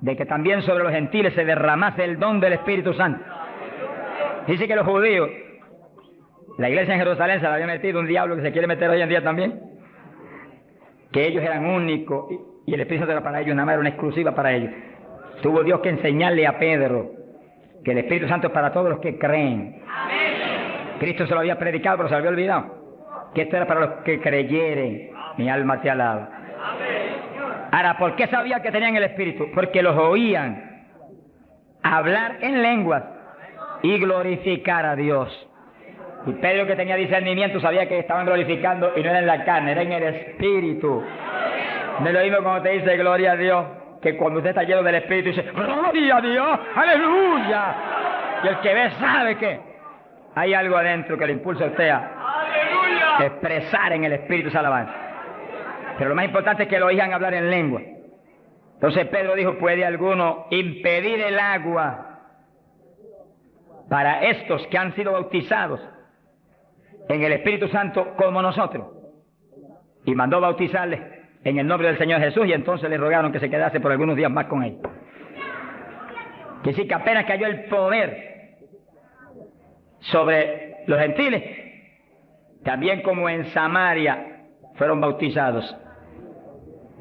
de que también sobre los gentiles se derramase el don del Espíritu Santo. Dice que los judíos, la iglesia en Jerusalén se la había metido un diablo que se quiere meter hoy en día también, que ellos eran únicos y el Espíritu Santo era para ellos, nada más era una exclusiva para ellos. Tuvo Dios que enseñarle a Pedro que el Espíritu Santo es para todos los que creen. Cristo se lo había predicado, pero se lo había olvidado. Que esto era para los que creyeren. Mi alma te alaba. Ahora, ¿por qué sabía que tenían el Espíritu? Porque los oían hablar en lenguas y glorificar a Dios. Y Pedro, que tenía discernimiento, sabía que estaban glorificando y no era en la carne, era en el Espíritu. No es lo mismo cuando te dice gloria a Dios, que cuando usted está lleno del Espíritu dice gloria a Dios, aleluya. Y el que ve sabe que hay algo adentro que le impulsa a usted a expresar en el Espíritu esa alabanza. Pero lo más importante es que lo oigan hablar en lengua. Entonces Pedro dijo, ¿puede alguno impedir el agua para estos que han sido bautizados en el Espíritu Santo como nosotros? Y mandó bautizarles en el nombre del Señor Jesús, y entonces le rogaron que se quedase por algunos días más con ellos. Que sí, que apenas cayó el poder sobre los gentiles, también como en Samaria fueron bautizados.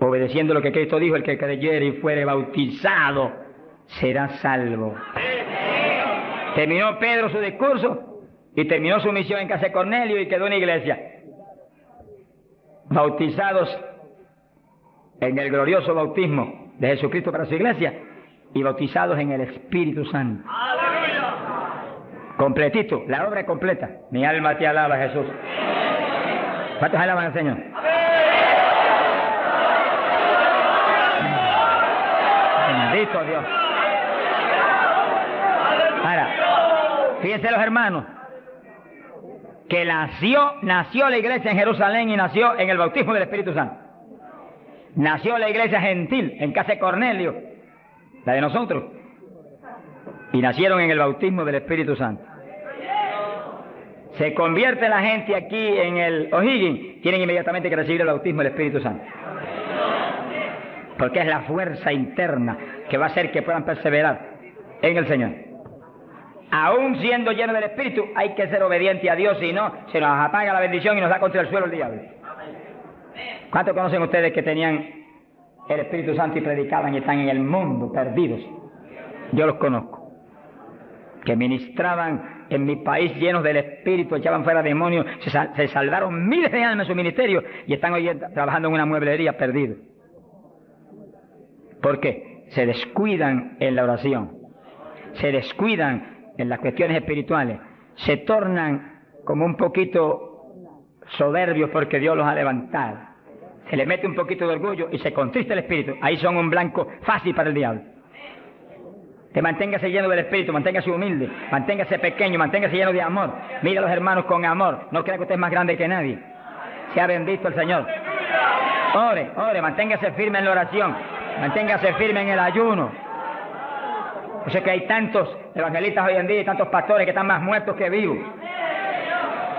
obedeciendo lo que Cristo dijo, el que creyere y fuere bautizado será salvo. Terminó Pedro su discurso y terminó su misión en casa de Cornelio y quedó en la iglesia. Bautizados en el glorioso bautismo de Jesucristo para su iglesia y bautizados en el Espíritu Santo. Completito, la obra es completa. Mi alma te alaba, Jesús. ¿Cuántos alaban al Señor? Bendito Dios. Ahora, fíjense los hermanos, que nació la iglesia en Jerusalén y nació en el bautismo del Espíritu Santo. Nació la iglesia gentil en casa de Cornelio, la de nosotros, y nacieron en el bautismo del Espíritu Santo. Se convierte la gente aquí en el O'Higgins, tienen inmediatamente que recibir el bautismo del Espíritu Santo. Porque es la fuerza interna que va a hacer que puedan perseverar en el Señor. Aún siendo lleno del Espíritu, hay que ser obediente a Dios, si no, se nos apaga la bendición y nos da contra el suelo el diablo. ¿Cuántos conocen ustedes que tenían el Espíritu Santo y predicaban y están en el mundo perdidos? Yo los conozco. Que ministraban en mi país llenos del Espíritu, echaban fuera demonios, se salvaron miles de almas en su ministerio y están hoy trabajando en una mueblería perdidos. ¿Por qué? Se descuidan en la oración, se descuidan en las cuestiones espirituales, se tornan como un poquito soberbios porque Dios los ha levantado. Se le mete un poquito de orgullo y se contrista el espíritu. Ahí son un blanco fácil para el diablo. Que manténgase lleno del Espíritu, manténgase humilde, manténgase pequeño, manténgase lleno de amor. Mira a los hermanos con amor. No crea que usted es más grande que nadie. Sea bendito el Señor. Ore, manténgase firme en la oración, manténgase firme en el ayuno. O sea que hay tantos evangelistas hoy en día y tantos pastores que están más muertos que vivos.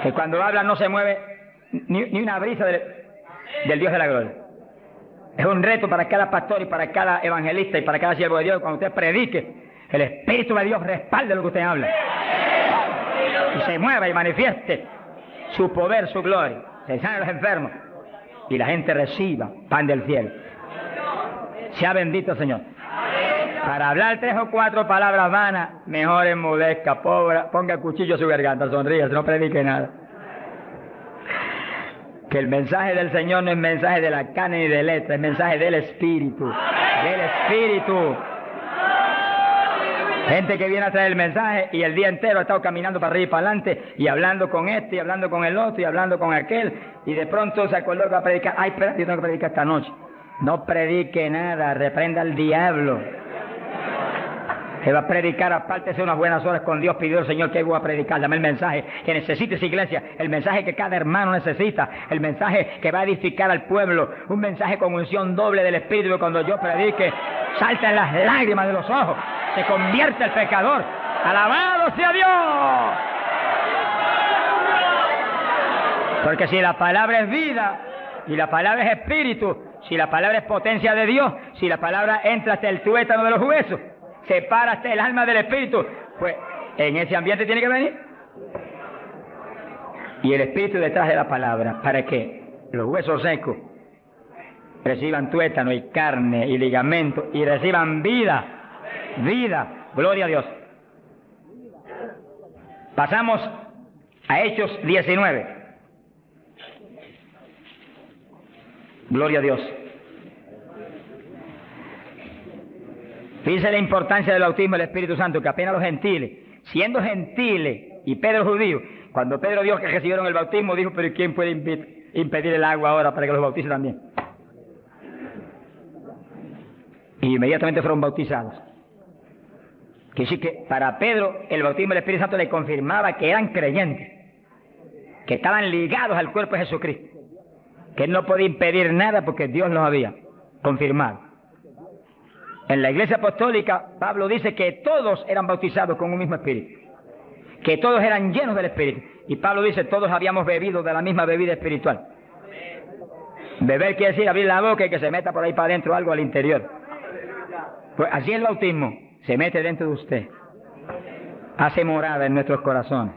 Que cuando hablan no se mueve ni una brisa del Dios de la gloria. Es un reto para cada pastor y para cada evangelista y para cada siervo de Dios. Cuando usted predique, el Espíritu de Dios respalde lo que usted habla. Y se mueva y manifieste su poder, su gloria. Se sanen los enfermos y la gente reciba pan del cielo. Sea bendito el Señor. Para hablar 3 o 4 palabras vanas, mejor enmudezca, ponga el cuchillo a su garganta, sonríe, no predique nada. Que el mensaje del Señor no es mensaje de la carne ni de letra, es mensaje del Espíritu. Del Espíritu. Gente que viene a traer el mensaje y el día entero ha estado caminando para arriba y para adelante y hablando con este y hablando con el otro y hablando con aquel y de pronto se acordó que va a predicar. Ay, espérate, yo tengo que predicar esta noche. No predique nada, reprenda al diablo. Que va a predicar, apártese unas buenas horas con Dios, pidió el Señor que voy a predicar, dame el mensaje que necesita esa iglesia, el mensaje que cada hermano necesita, el mensaje que va a edificar al pueblo, un mensaje con unción doble del Espíritu, que cuando yo predique, saltan las lágrimas de los ojos, se convierte el pecador, alabado sea Dios. Porque si la palabra es vida, y la palabra es espíritu, si la palabra es potencia de Dios, si la palabra entra hasta el tuétano de los huesos, separa hasta el alma del espíritu, pues en ese ambiente tiene que venir. Y el espíritu detrás de la palabra, para que los huesos secos reciban tuétano y carne y ligamento y reciban vida, vida, gloria a Dios. Pasamos a Hechos 19. Gloria a Dios. Fíjense la importancia del bautismo del Espíritu Santo, que apenas los gentiles, siendo gentiles y Pedro judío, cuando Pedro dijo que recibieron el bautismo, dijo, pero ¿quién puede impedir el agua ahora para que los bautice también? Y inmediatamente fueron bautizados. Quiere decir que para Pedro el bautismo del Espíritu Santo le confirmaba que eran creyentes, que estaban ligados al cuerpo de Jesucristo, que él no podía impedir nada porque Dios los había confirmado. En la iglesia apostólica, Pablo dice que todos eran bautizados con un mismo espíritu, que todos eran llenos del espíritu. Y Pablo dice, todos habíamos bebido de la misma bebida espiritual. Beber quiere decir abrir la boca y que se meta por ahí para adentro algo al interior. Pues así el bautismo se mete dentro de usted, hace morada en nuestros corazones.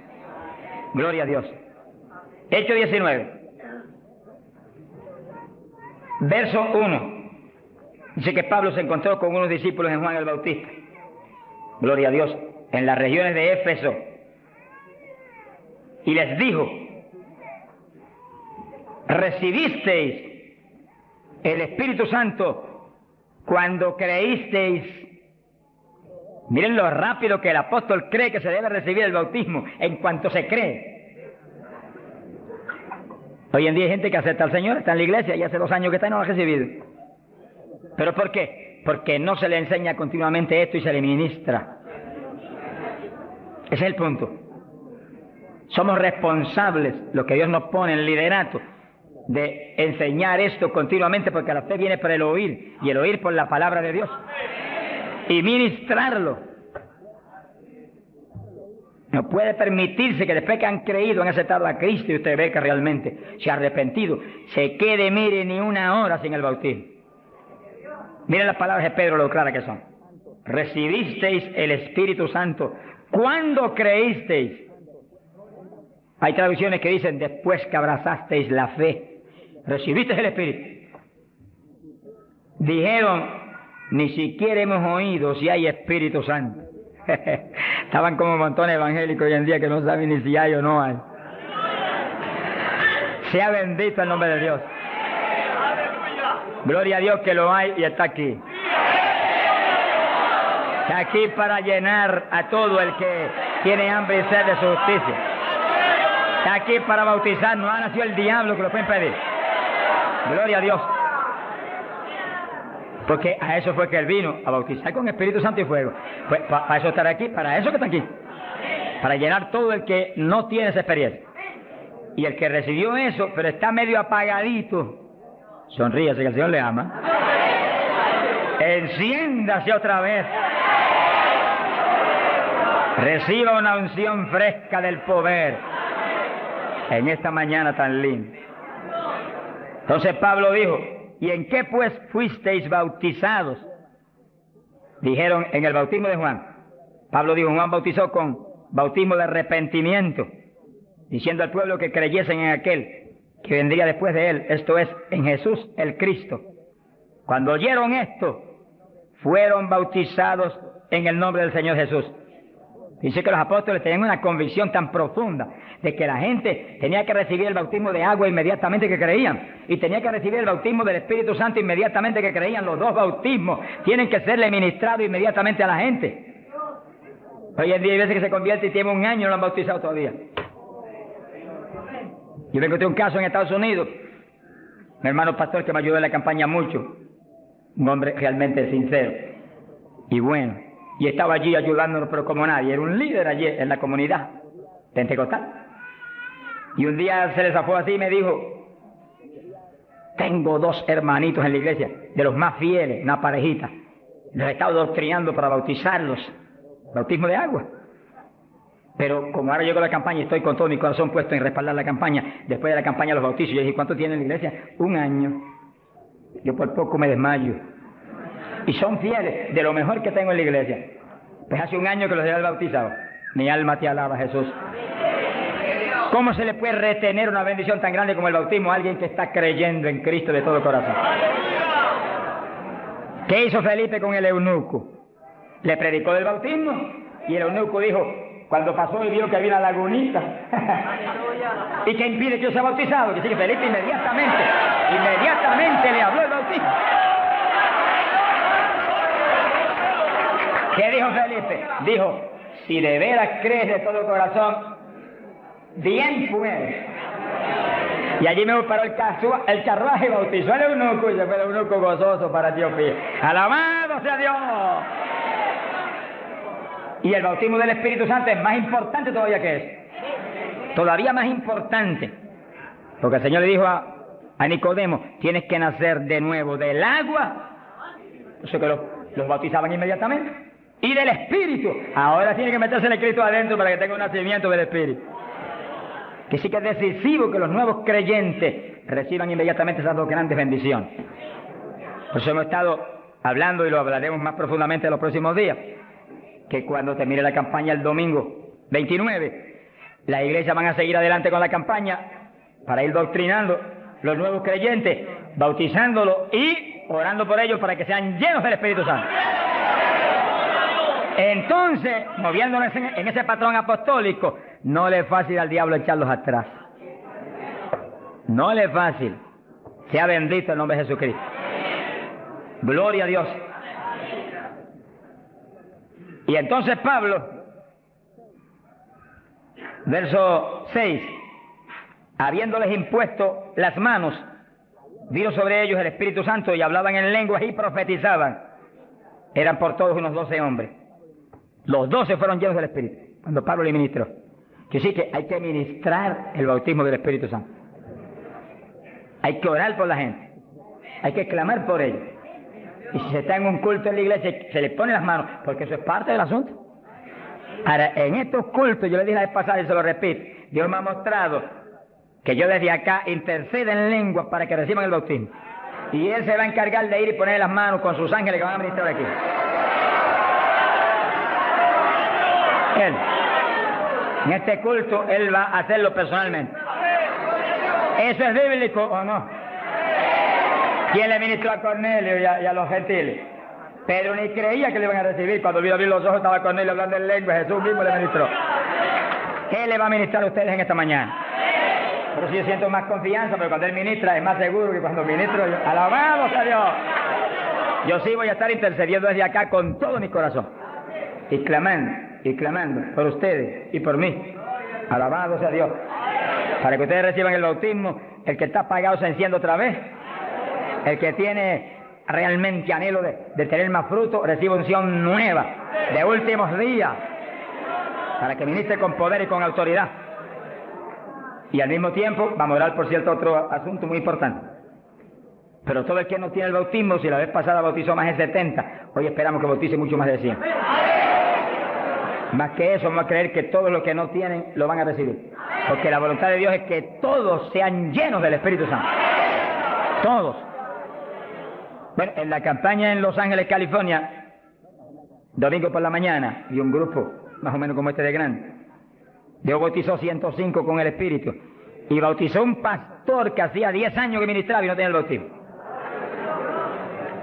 Gloria a Dios. Hechos 19, verso 1. Dice que Pablo se encontró con unos discípulos en Juan el Bautista, gloria a Dios, en las regiones de Éfeso, y les dijo: ¿recibisteis el Espíritu Santo cuando creísteis? Miren lo rápido que el apóstol cree que se debe recibir el bautismo, en cuanto se cree. Hoy en día hay gente que acepta al Señor, está en la iglesia y hace 2 años que está y no lo ha recibido. ¿Pero por qué? Porque no se le enseña continuamente esto y se le ministra. Ese es el punto. Somos responsables, lo que Dios nos pone en el liderato, de enseñar esto continuamente, porque la fe viene por el oír, y el oír por la palabra de Dios, y ministrarlo. No puede permitirse que después que han creído, han aceptado a Cristo, y usted ve que realmente se ha arrepentido, se quede, mire, ni una hora sin el bautismo. Miren las palabras de Pedro, lo claras que son. Recibisteis el Espíritu Santo cuando creísteis. Hay traducciones que dicen: después que abrazasteis la fe, recibisteis el Espíritu. Dijeron: ni siquiera hemos oído si hay Espíritu Santo. Estaban como montones evangélicos hoy en día que no saben ni si hay o no hay. Sea bendito el nombre de Dios. Gloria a Dios que lo hay y está aquí. Está aquí para llenar a todo el que tiene hambre y sed de su justicia. Está aquí para bautizar. No ha nacido el diablo que lo puede impedir. Gloria a Dios. Porque a eso fue que Él vino, a bautizar con Espíritu Santo y fuego. Pues para eso estar aquí, para eso que está aquí. Para llenar todo el que no tiene esa experiencia. Y el que recibió eso, pero está medio apagadito, sonríase que el Señor le ama. Enciéndase otra vez. Reciba una unción fresca del poder en esta mañana tan linda. Entonces Pablo dijo: ¿y en qué pues fuisteis bautizados? Dijeron: en el bautismo de Juan. Pablo dijo: Juan bautizó con bautismo de arrepentimiento, diciendo al pueblo que creyesen en aquel que vendría después de él, esto es, en Jesús el Cristo. Cuando oyeron esto, fueron bautizados en el nombre del Señor Jesús. Dice que los apóstoles tenían una convicción tan profunda de que la gente tenía que recibir el bautismo de agua inmediatamente que creían, y tenía que recibir el bautismo del Espíritu Santo inmediatamente que creían. Los dos bautismos tienen que serle ministrados inmediatamente a la gente. Hoy en día hay veces que se convierte y tiene 1 año y no lo han bautizado todavía. Yo me encontré un caso en Estados Unidos, mi hermano pastor que me ayudó en la campaña mucho, un hombre realmente sincero y bueno, y estaba allí ayudándonos, pero como nadie, era un líder allí en la comunidad pentecostal. Y un día se le zafó así y me dijo: tengo 2 hermanitos en la iglesia, de los más fieles, una parejita, los he estado doctrinando para bautizarlos, bautismo de agua. Pero como ahora llegó la campaña y estoy con todo mi corazón puesto en respaldar la campaña, después de la campaña los bautizos. Yo dije: ¿cuánto tienen en la iglesia? 1 año. Yo por poco me desmayo. Y son fieles, de lo mejor que tengo en la iglesia. Pues hace 1 año que los he bautizado. Mi alma te alaba, Jesús. ¿Cómo se le puede retener una bendición tan grande como el bautismo a alguien que está creyendo en Cristo de todo corazón? ¿Qué hizo Felipe con el eunuco? Le predicó del bautismo y el eunuco dijo, cuando pasó y vio que había una lagunita, ¿y qué impide que yo sea bautizado? Que sí, que Felipe inmediatamente le habló el bautismo. ¿Qué dijo Felipe? Dijo: si de veras crees de todo corazón, bien puedes. Y allí me paró el carruaje y bautizó al eunuco, y se fue el eunuco gozoso para Etiopía. ¡Alabado sea Dios! Y el bautismo del Espíritu Santo es más importante todavía que eso. Todavía más importante. Porque el Señor le dijo a Nicodemo: tienes que nacer de nuevo del agua. O sea que los bautizaban inmediatamente. Y del Espíritu. Ahora tiene que meterse el Espíritu adentro para que tenga un nacimiento del Espíritu. Que sí que es decisivo que los nuevos creyentes reciban inmediatamente esas 2 grandes bendiciones. Por eso hemos estado hablando, y lo hablaremos más profundamente en los próximos días, que cuando termine la campaña el domingo 29, la iglesia van a seguir adelante con la campaña para ir doctrinando los nuevos creyentes, bautizándolos y orando por ellos para que sean llenos del Espíritu Santo. Entonces, moviéndonos en ese patrón apostólico, no le es fácil al diablo echarlos atrás. No le es fácil. Sea bendito el nombre de Jesucristo. Gloria a Dios. Y entonces Pablo, verso 6, habiéndoles impuesto las manos, vino sobre ellos el Espíritu Santo y hablaban en lenguas y profetizaban. Eran por todos unos 12 hombres. Los 12 fueron llenos del Espíritu cuando Pablo le ministró. Que sí que hay que ministrar el bautismo del Espíritu Santo. Hay que orar por la gente. Hay que clamar por ellos. Y si se está en un culto en la iglesia, se le pone las manos, porque eso es parte del asunto. Ahora, en estos cultos, yo le dije la vez pasada y se lo repito, Dios me ha mostrado que yo desde acá intercedo en lengua para que reciban el bautismo. Y Él se va a encargar de ir y poner las manos con sus ángeles que van a ministrar aquí. Él, en este culto, Él va a hacerlo personalmente. ¿Eso es bíblico o no? ¿Quién le ministró a Cornelio y a los gentiles? Pedro ni creía que le iban a recibir. Cuando vio abrir los ojos estaba Cornelio hablando en lengua. Jesús mismo le ministró. ¿Qué le va a ministrar a ustedes en esta mañana? Por eso yo siento más confianza, pero cuando Él ministra es más seguro que cuando ministro yo. ¡Alabado sea Dios! Yo sí voy a estar intercediendo desde acá con todo mi corazón. Y clamando por ustedes y por mí. ¡Alabado sea Dios! Para que ustedes reciban el bautismo, el que está apagado se enciende otra vez. El que tiene realmente anhelo de tener más fruto, recibe unción nueva, de últimos días, para que ministre con poder y con autoridad. Y al mismo tiempo, vamos a orar por cierto otro asunto muy importante. Pero todo el que no tiene el bautismo, si la vez pasada bautizó más de 70, hoy esperamos que bautice mucho más de 100. Más que eso, vamos a creer que todos los que no tienen lo van a recibir. Porque la voluntad de Dios es que todos sean llenos del Espíritu Santo. Todos. Bueno, en la campaña en Los Ángeles, California, domingo por la mañana, y un grupo más o menos como este de grande, Dios bautizó 105 con el Espíritu, y bautizó un pastor que hacía 10 años que ministraba y no tenía el bautismo.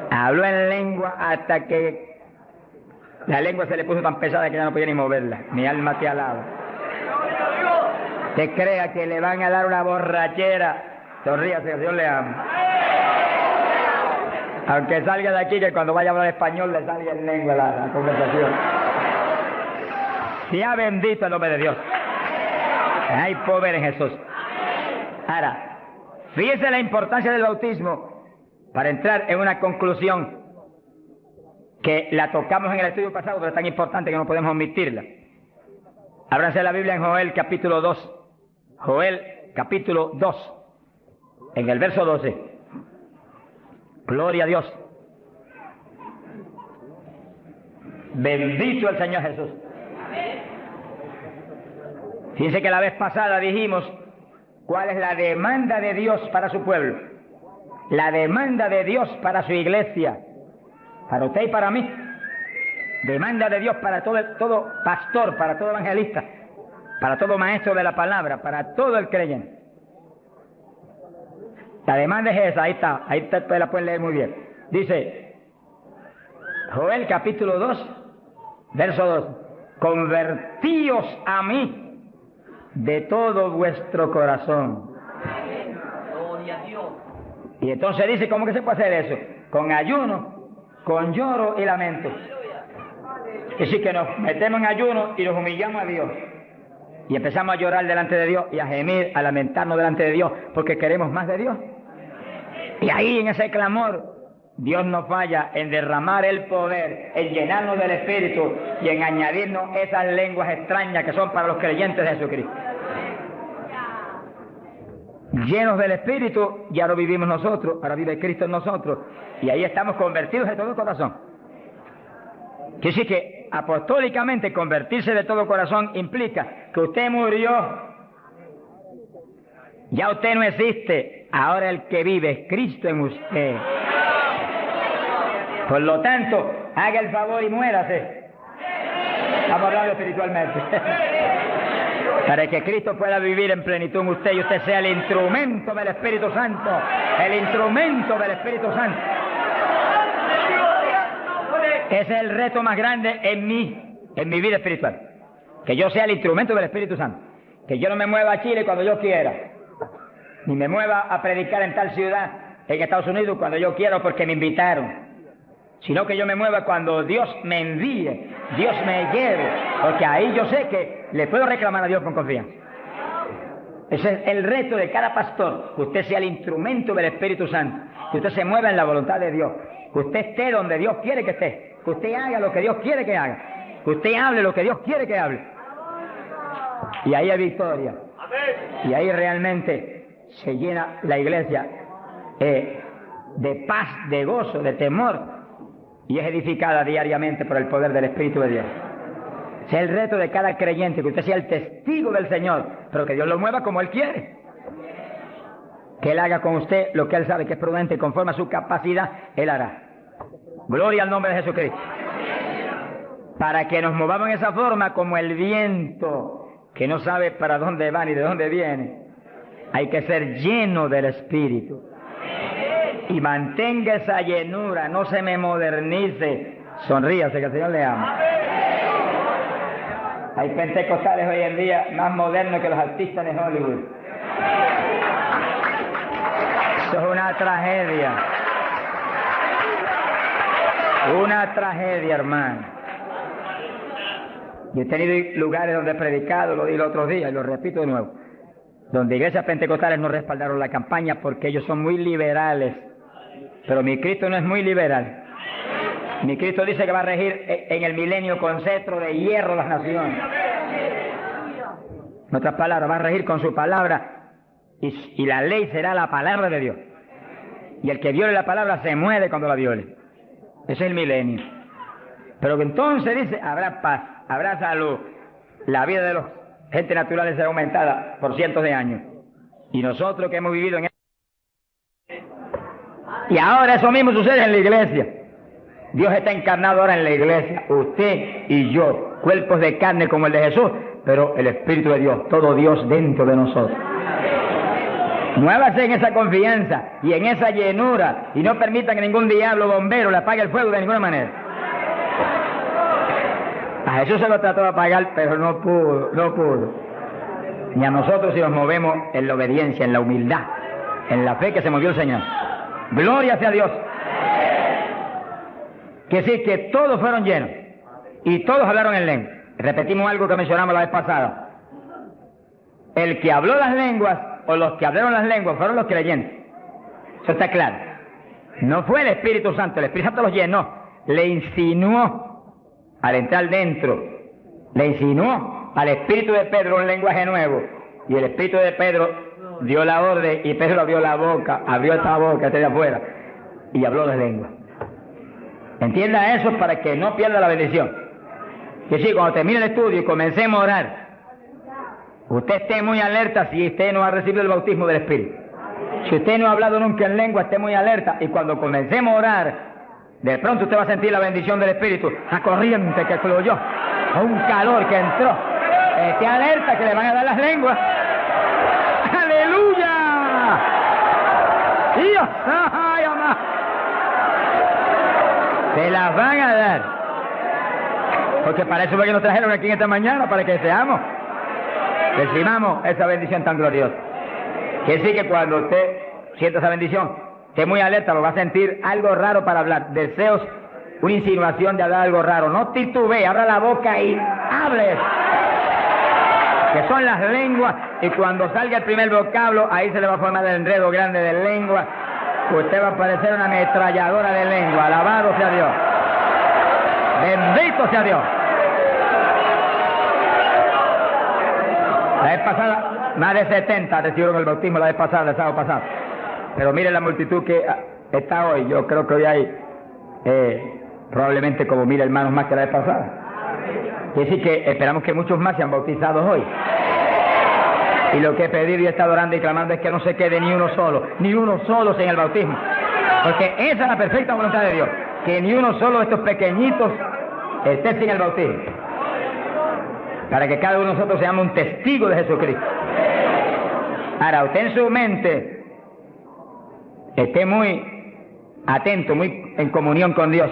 Habló en lengua hasta que la lengua se le puso tan pesada que ya no podía ni moverla. Mi alma te alaba. Que crea que le van a dar una borrachera, sonríase, Dios le ama. Aunque salga de aquí, que cuando vaya a hablar español le salga en lengua la conversación. Sea bendito el nombre de Dios. Hay poder en Jesús. Ahora, fíjese la importancia del bautismo para entrar en una conclusión que la tocamos en el estudio pasado, pero es tan importante que no podemos omitirla. Ábranse la Biblia en Joel capítulo 2. Joel capítulo 2, en el verso 12. Gloria a Dios. Bendito el Señor Jesús. Fíjense que la vez pasada dijimos cuál es la demanda de Dios para su pueblo. La demanda de Dios para su iglesia. Para usted y para mí. Demanda de Dios para todo pastor, para todo evangelista, para todo maestro de la palabra, para todo el creyente. La demanda es esa, ahí usted la puede leer muy bien. Dice, Joel capítulo 2, verso 2, convertíos a mí de todo vuestro corazón. Y entonces dice, ¿cómo que se puede hacer eso? Con ayuno, con lloro y lamento. Es decir, que nos metemos en ayuno y nos humillamos a Dios. Y empezamos a llorar delante de Dios y a gemir, a lamentarnos delante de Dios, porque queremos más de Dios. Y ahí en ese clamor, Dios no falla en derramar el poder, en llenarnos del Espíritu y en añadirnos esas lenguas extrañas que son para los creyentes de Jesucristo. Llenos del Espíritu, ya no vivimos nosotros, ahora vive Cristo en nosotros. Y ahí estamos convertidos de todo corazón. Quiere decir que apostólicamente convertirse de todo corazón implica que usted murió, ya usted no existe, ahora el que vive es Cristo en usted. Por lo tanto, haga el favor y muérase. Estamos hablando espiritualmente. Para que Cristo pueda vivir en plenitud en usted y usted sea el instrumento del Espíritu Santo. El instrumento del Espíritu Santo. Ese es el reto más grande en mi vida espiritual. Que yo sea el instrumento del Espíritu Santo. Que yo no me mueva a Chile cuando yo quiera, ni me mueva a predicar en tal ciudad en Estados Unidos cuando yo quiero porque me invitaron, sino que yo me mueva cuando Dios me envíe, Dios me lleve, porque ahí yo sé que le puedo reclamar a Dios con confianza. Ese es el reto de cada pastor, que usted sea el instrumento del Espíritu Santo, que usted se mueva en la voluntad de Dios, que usted esté donde Dios quiere que esté, que usted haga lo que Dios quiere que haga, que usted hable lo que Dios quiere que hable. Y ahí hay victoria. Y ahí realmente se llena la iglesia de paz, de gozo, de temor, y es edificada diariamente por el poder del Espíritu de Dios. Ese es el reto de cada creyente, que usted sea el testigo del Señor, pero que Dios lo mueva como Él quiere. Que Él haga con usted lo que Él sabe que es prudente, y conforme a su capacidad, Él hará. Gloria al nombre de Jesucristo. Para que nos movamos en esa forma como el viento, que no sabe para dónde va ni de dónde viene. Hay que ser lleno del Espíritu. Y mantenga esa llenura, no se me modernice. Sonríase, que el Señor le ama. Hay pentecostales hoy en día más modernos que los artistas de Hollywood. Eso es una tragedia. Una tragedia, hermano. Yo he tenido lugares donde he predicado, lo di los otros días y lo repito de nuevo, donde iglesias pentecostales no respaldaron la campaña porque ellos son muy liberales. Pero mi Cristo no es muy liberal. Mi Cristo dice que va a regir en el milenio con cetro de hierro las naciones. En otras palabras, va a regir con su palabra y la ley será la palabra de Dios. Y el que viole la palabra se muere cuando la viole. Ese es el milenio. Pero que entonces dice, habrá paz, habrá salud. La vida de los gente naturales será aumentada por cientos de años. Y nosotros que hemos vivido en y ahora eso mismo sucede en la iglesia. Dios está encarnado ahora en la iglesia, usted y yo, cuerpos de carne como el de Jesús, pero el Espíritu de Dios, todo Dios dentro de nosotros. Muévase en esa confianza y en esa llenura y no permita que ningún diablo bombero le apague el fuego de ninguna manera. A Jesús se lo trató de apagar, pero no pudo. Ni a nosotros si nos movemos en la obediencia, en la humildad, en la fe que se movió el Señor. Gloria sea a Dios. Que sí, que todos fueron llenos y todos hablaron en lengua. Repetimos algo que mencionamos la vez pasada. El que habló las lenguas o los que hablaron las lenguas fueron los creyentes. Eso está claro. No fue el Espíritu Santo, el Espíritu Santo los llenó, le insinuó al entrar dentro, le insinuó al Espíritu de Pedro un lenguaje nuevo, y el Espíritu de Pedro dio la orden y Pedro abrió la boca, abrió esta boca de afuera y habló las lenguas. Entienda eso para que no pierda la bendición. Que sí, cuando termine el estudio y comencemos a orar, usted esté muy alerta si usted no ha recibido el bautismo del Espíritu. Si usted no ha hablado nunca en lengua, esté muy alerta. Y cuando comencemos a orar, de pronto usted va a sentir la bendición del Espíritu, la corriente que fluyó, un calor que entró. Esté alerta que le van a dar las lenguas. ¡Aleluya! ¡Dios! ¡Ay, amá! Se las van a dar. Porque para eso fue que nos trajeron aquí en esta mañana, para que seamos, recibamos esa bendición tan gloriosa. Que sí que cuando usted sienta esa bendición, esté muy alerta, lo va a sentir algo raro para hablar, deseos, una insinuación de hablar algo raro. No titubee, abra la boca y hable. Que son las lenguas, y cuando salga el primer vocablo, ahí se le va a formar el enredo grande de lengua. Usted va a parecer una ametralladora de lengua. Alabado sea Dios. Bendito sea Dios. La vez pasada, más de 70 recibieron el bautismo la vez pasada, el sábado pasado. Pero mire la multitud que está hoy. Yo creo que hoy hay probablemente como 1000 hermanos más que la vez pasada. Quiere decir que esperamos que muchos más sean bautizados hoy. Y lo que he pedido y he estado orando y clamando es que no se quede ni uno solo sin el bautismo. Porque esa es la perfecta voluntad de Dios. Que ni uno solo de estos pequeñitos esté sin el bautismo. Para que cada uno de nosotros seamos un testigo de Jesucristo. Ahora, usted en su mente esté muy atento, muy en comunión con Dios.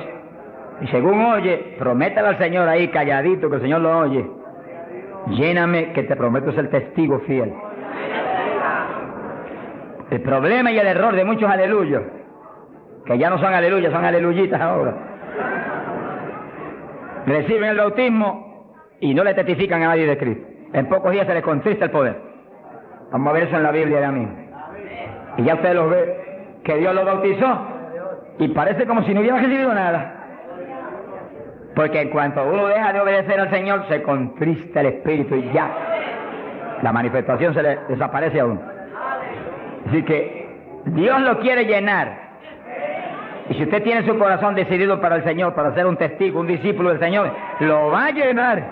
Y según oye, prométale al Señor ahí calladito, que el Señor lo oye. Lléname, que te prometo ser testigo fiel. El problema y el error de muchos aleluyos, que ya no son aleluyas, son aleluyitas ahora, reciben el bautismo y no le testifican a nadie de Cristo. En pocos días se les contrista el poder. Vamos a ver eso en la Biblia ya mismo. Y ya usted los ve, que Dios los bautizó y parece como si no hubiera recibido nada. Porque en cuanto uno deja de obedecer al Señor, se contrista el Espíritu y ya la manifestación se le desaparece a uno. Así que Dios lo quiere llenar. Y si usted tiene su corazón decidido para el Señor, para ser un testigo, un discípulo del Señor, lo va a llenar.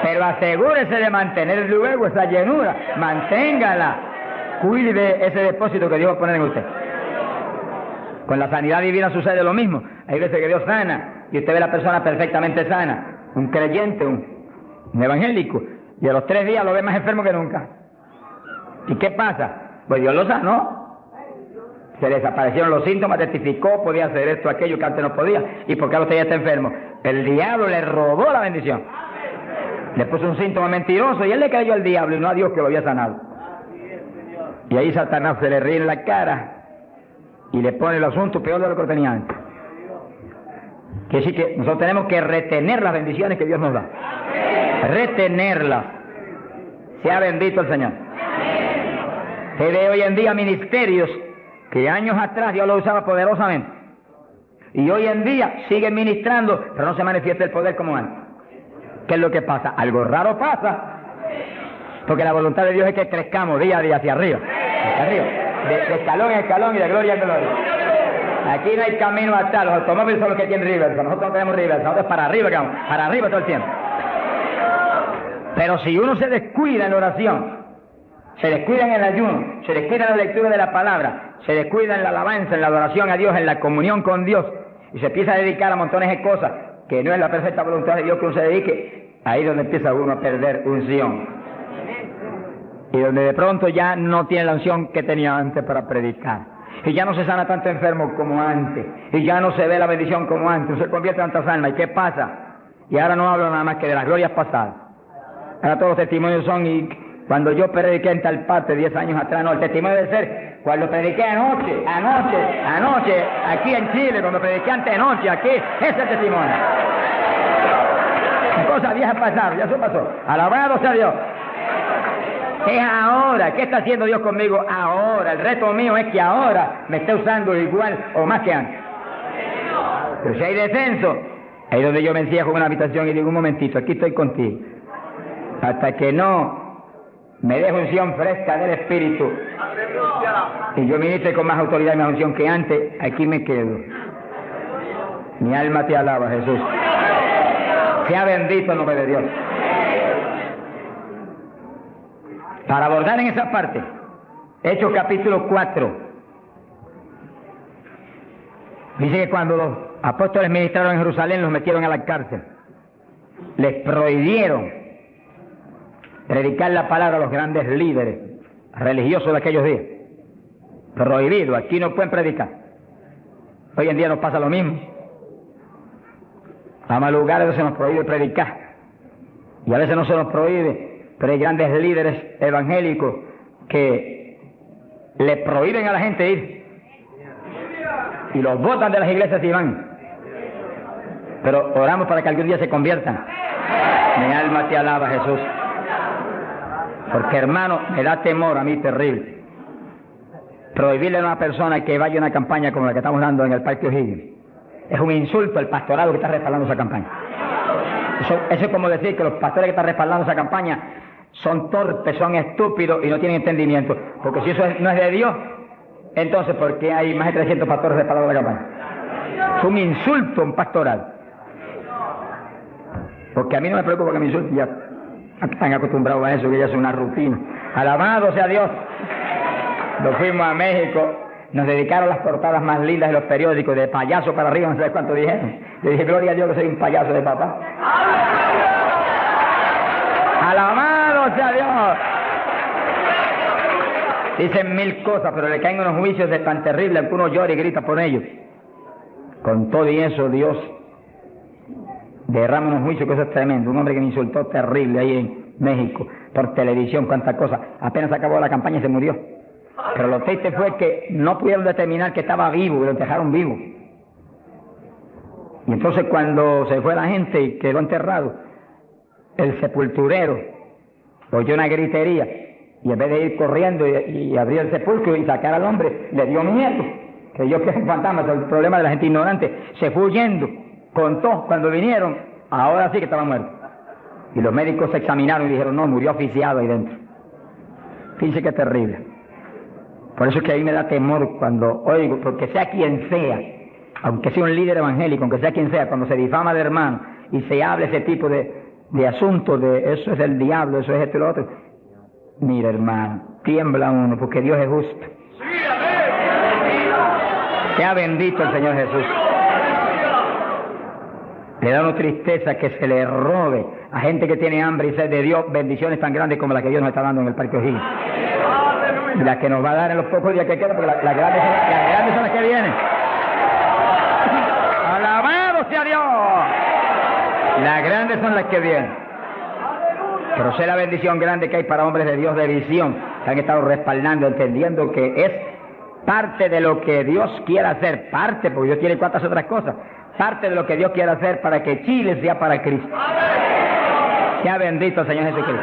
Pero asegúrese de mantener luego esa llenura, manténgala, cuide ese depósito que Dios va a poner en usted. Con la sanidad divina sucede lo mismo. Hay veces que Dios sana y usted ve a la persona perfectamente sana, un creyente, un evangélico, y a los 3 días lo ve más enfermo que nunca. ¿Y qué pasa? Pues Dios lo sanó. Se desaparecieron los síntomas, testificó, podía hacer esto, aquello que antes no podía. ¿Y por qué usted ya está enfermo? El diablo le robó la bendición. Le puso un síntoma mentiroso y él le creyó al diablo y no a Dios que lo había sanado. Y ahí Satanás se le ríe en la cara y le pone el asunto peor de lo que tenía antes. Quiere decir que nosotros tenemos que retener las bendiciones que Dios nos da. Retenerlas. Sea bendito el Señor. Se ve hoy en día ministerios que años atrás Dios los usaba poderosamente. Y hoy en día siguen ministrando, pero no se manifiesta el poder como antes. ¿Qué es lo que pasa? Algo raro pasa. Porque la voluntad de Dios es que crezcamos día a día hacia arriba. Hacia arriba. De escalón en escalón y de gloria en gloria. Aquí no hay camino atrás. Los automóviles son los que tienen reversa. Nosotros no tenemos reversa. Nosotros para arriba, vamos. Para arriba todo el tiempo. Pero si uno se descuida en la oración, se descuida en el ayuno, se descuida en la lectura de la palabra, se descuida en la alabanza, en la adoración a Dios, en la comunión con Dios, y se empieza a dedicar a montones de cosas que no es la perfecta voluntad de Dios que uno se dedique, ahí es donde empieza uno a perder unción. Y donde de pronto ya no tiene la unción que tenía antes para predicar. Y ya no se sana tanto enfermo como antes. Y ya no se ve la bendición como antes. No se convierte en tantas almas. ¿Y qué pasa? Y ahora no hablo nada más que de las glorias pasadas. Ahora todos los testimonios son, y cuando yo prediqué en tal parte 10 años atrás, no, el testimonio debe ser cuando prediqué anoche, aquí en Chile, cuando prediqué anoche, aquí, ese es el testimonio. Cosas viejas pasaron, ya eso pasó. Alabado sea Dios. Es ahora. ¿Qué está haciendo Dios conmigo ahora? El reto mío es que ahora me esté usando igual o más que antes. Pero si hay descenso, ahí es donde yo me encierro en una habitación y digo, un momentito, aquí estoy contigo. Hasta que no me dejo unción fresca del Espíritu y yo ministre con más autoridad y más unción que antes, aquí me quedo. Mi alma te alaba, Jesús. Sea bendito el nombre de Dios. Para abordar en esa parte, Hechos capítulo 4, dice que cuando los apóstoles ministraron en Jerusalén, los metieron a la cárcel. Les prohibieron predicar la palabra a los grandes líderes religiosos de aquellos días. Prohibido, aquí no pueden predicar. Hoy en día nos pasa lo mismo. Vamos a lugares donde se nos prohíbe predicar. Y a veces no se nos prohíbe, pero hay grandes líderes evangélicos que le prohíben a la gente ir. Y los botan de las iglesias y van. Pero oramos para que algún día se conviertan. Mi alma te alaba, Jesús. Porque, hermano, me da temor a mí terrible prohibirle a una persona que vaya a una campaña como la que estamos dando en el Parque O'Higgins. Es un insulto al pastorado que está respaldando esa campaña. Eso es como decir que los pastores que están respaldando esa campaña son torpes, son estúpidos y no tienen entendimiento. Porque si eso no es de Dios, entonces ¿por qué hay más de 300 pastores respaldando la campaña? Es un insulto a un pastorado. Porque a mí no me preocupa que me insulten, ya están acostumbrados a eso, que ya es una rutina. Alabado sea Dios. Nos fuimos a México, nos dedicaron las portadas más lindas de los periódicos, de payaso para arriba, no sé cuánto dijeron. Yo dije, gloria a Dios que soy un payaso de papá. Alabado sea Dios. Dicen 1000 cosas, pero le caen unos juicios de tan terribles que uno llora y grita por ellos. Con todo y eso, Dios derrama unos juicios que eso es tremendo. Un hombre que me insultó terrible ahí en México, por televisión, cuántas cosas. Apenas acabó la campaña y se murió. Pero lo triste fue que no pudieron determinar que estaba vivo y lo dejaron vivo. Y entonces cuando se fue la gente y quedó enterrado, el sepulturero oyó una gritería y en vez de ir corriendo y abrir el sepulcro y sacar al hombre, le dio miedo. Creyó que es un fantasma. El problema de la gente ignorante. Se fue huyendo. Contó cuando vinieron, ahora sí que estaba muerto. Y los médicos se examinaron y dijeron, no, murió asfixiado ahí dentro. Fíjense qué terrible. Por eso es que a mí me da temor cuando oigo, porque sea quien sea, aunque sea un líder evangélico, aunque sea quien sea, cuando se difama de hermano y se habla ese tipo de asuntos, de eso es el diablo, eso es esto y lo otro. Mira, hermano, tiembla uno, porque Dios es justo. Sea bendito el Señor Jesús. Le da una tristeza que se le robe a gente que tiene hambre y sed de Dios bendiciones tan grandes como las que Dios nos está dando en el Parque O'Higgins. Y las que nos va a dar en los pocos días que quedan, porque las grandes son las que vienen. ¡Alabado sea Dios! Las grandes son las que vienen. Pero sé la bendición grande que hay para hombres de Dios de visión, que han estado respaldando, entendiendo que es parte de lo que Dios quiere hacer, parte, porque Dios tiene cuantas otras cosas, parte de lo que Dios quiere hacer para que Chile sea para Cristo. Sea bendito el Señor Jesucristo.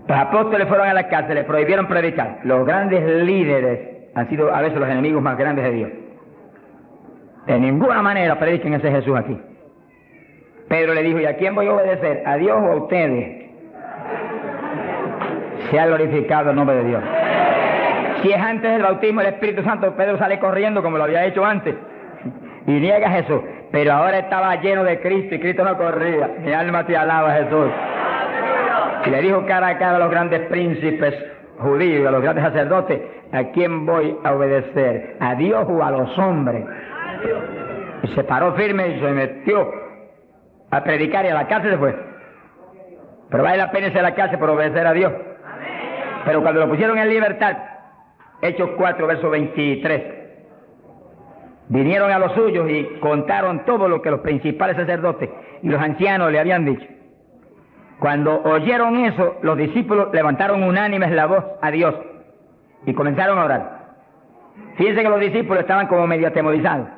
Los apóstoles fueron a la cárcel, les prohibieron predicar. Los grandes líderes han sido a veces los enemigos más grandes de Dios. De ninguna manera prediquen ese Jesús aquí. Pedro le dijo, ¿y a quién voy a obedecer? ¿A Dios o a ustedes? Sea glorificado el nombre de Dios. Si es antes del bautismo del Espíritu Santo, Pedro sale corriendo como lo había hecho antes y niega a Jesús. Pero ahora estaba lleno de Cristo y Cristo no corría. Mi alma te alaba, Jesús. Y le dijo cara a cara a los grandes príncipes judíos, a los grandes sacerdotes, ¿a quién voy a obedecer? ¿A Dios o a los hombres? Y se paró firme y se metió a predicar y a la cárcel se fue. Pero vale la pena irse a la cárcel por obedecer a Dios. Pero cuando lo pusieron en libertad, Hechos 4, verso 23, vinieron a los suyos y contaron todo lo que los principales sacerdotes y los ancianos le habían dicho. Cuando oyeron eso, los discípulos levantaron unánimes la voz a Dios y comenzaron a orar. Fíjense que los discípulos estaban como medio atemorizados.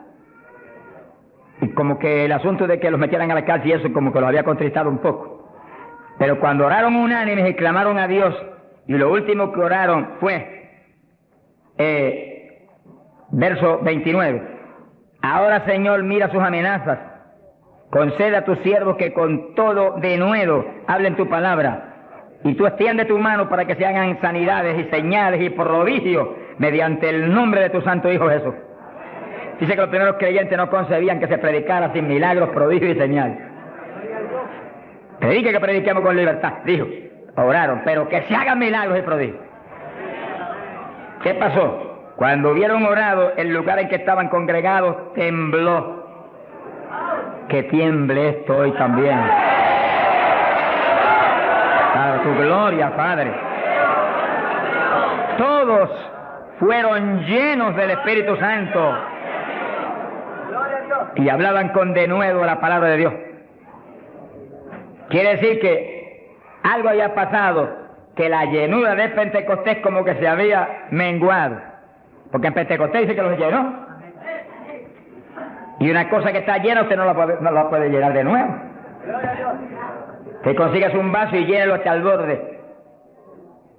Y como que el asunto de que los metieran a la cárcel y eso como que los había contristado un poco. Pero cuando oraron unánimes y clamaron a Dios, y lo último que oraron fue, verso 29, ahora Señor mira sus amenazas, concede a tus siervos que con todo denuedo hablen tu palabra, y tú extiende tu mano para que se hagan sanidades y señales y prodigios mediante el nombre de tu santo Hijo Jesús. Dice que los primeros creyentes no concebían que se predicara sin milagros, prodigios y señales. Predique que prediquemos con libertad, dijo. Oraron, pero que se hagan milagros y prodigios. ¿Qué pasó? Cuando hubieron orado, el lugar en que estaban congregados tembló. Que tiemble esto hoy también. Para tu gloria, Padre. Todos fueron llenos del Espíritu Santo y hablaban con denuedo la palabra de Dios. Quiere decir que algo había pasado, que la llenura de Pentecostés como que se había menguado, porque en Pentecostés dice que los llenó, y una cosa que está llena usted no la puede llenar de nuevo. Te consigues un vaso y llénelo hasta el borde,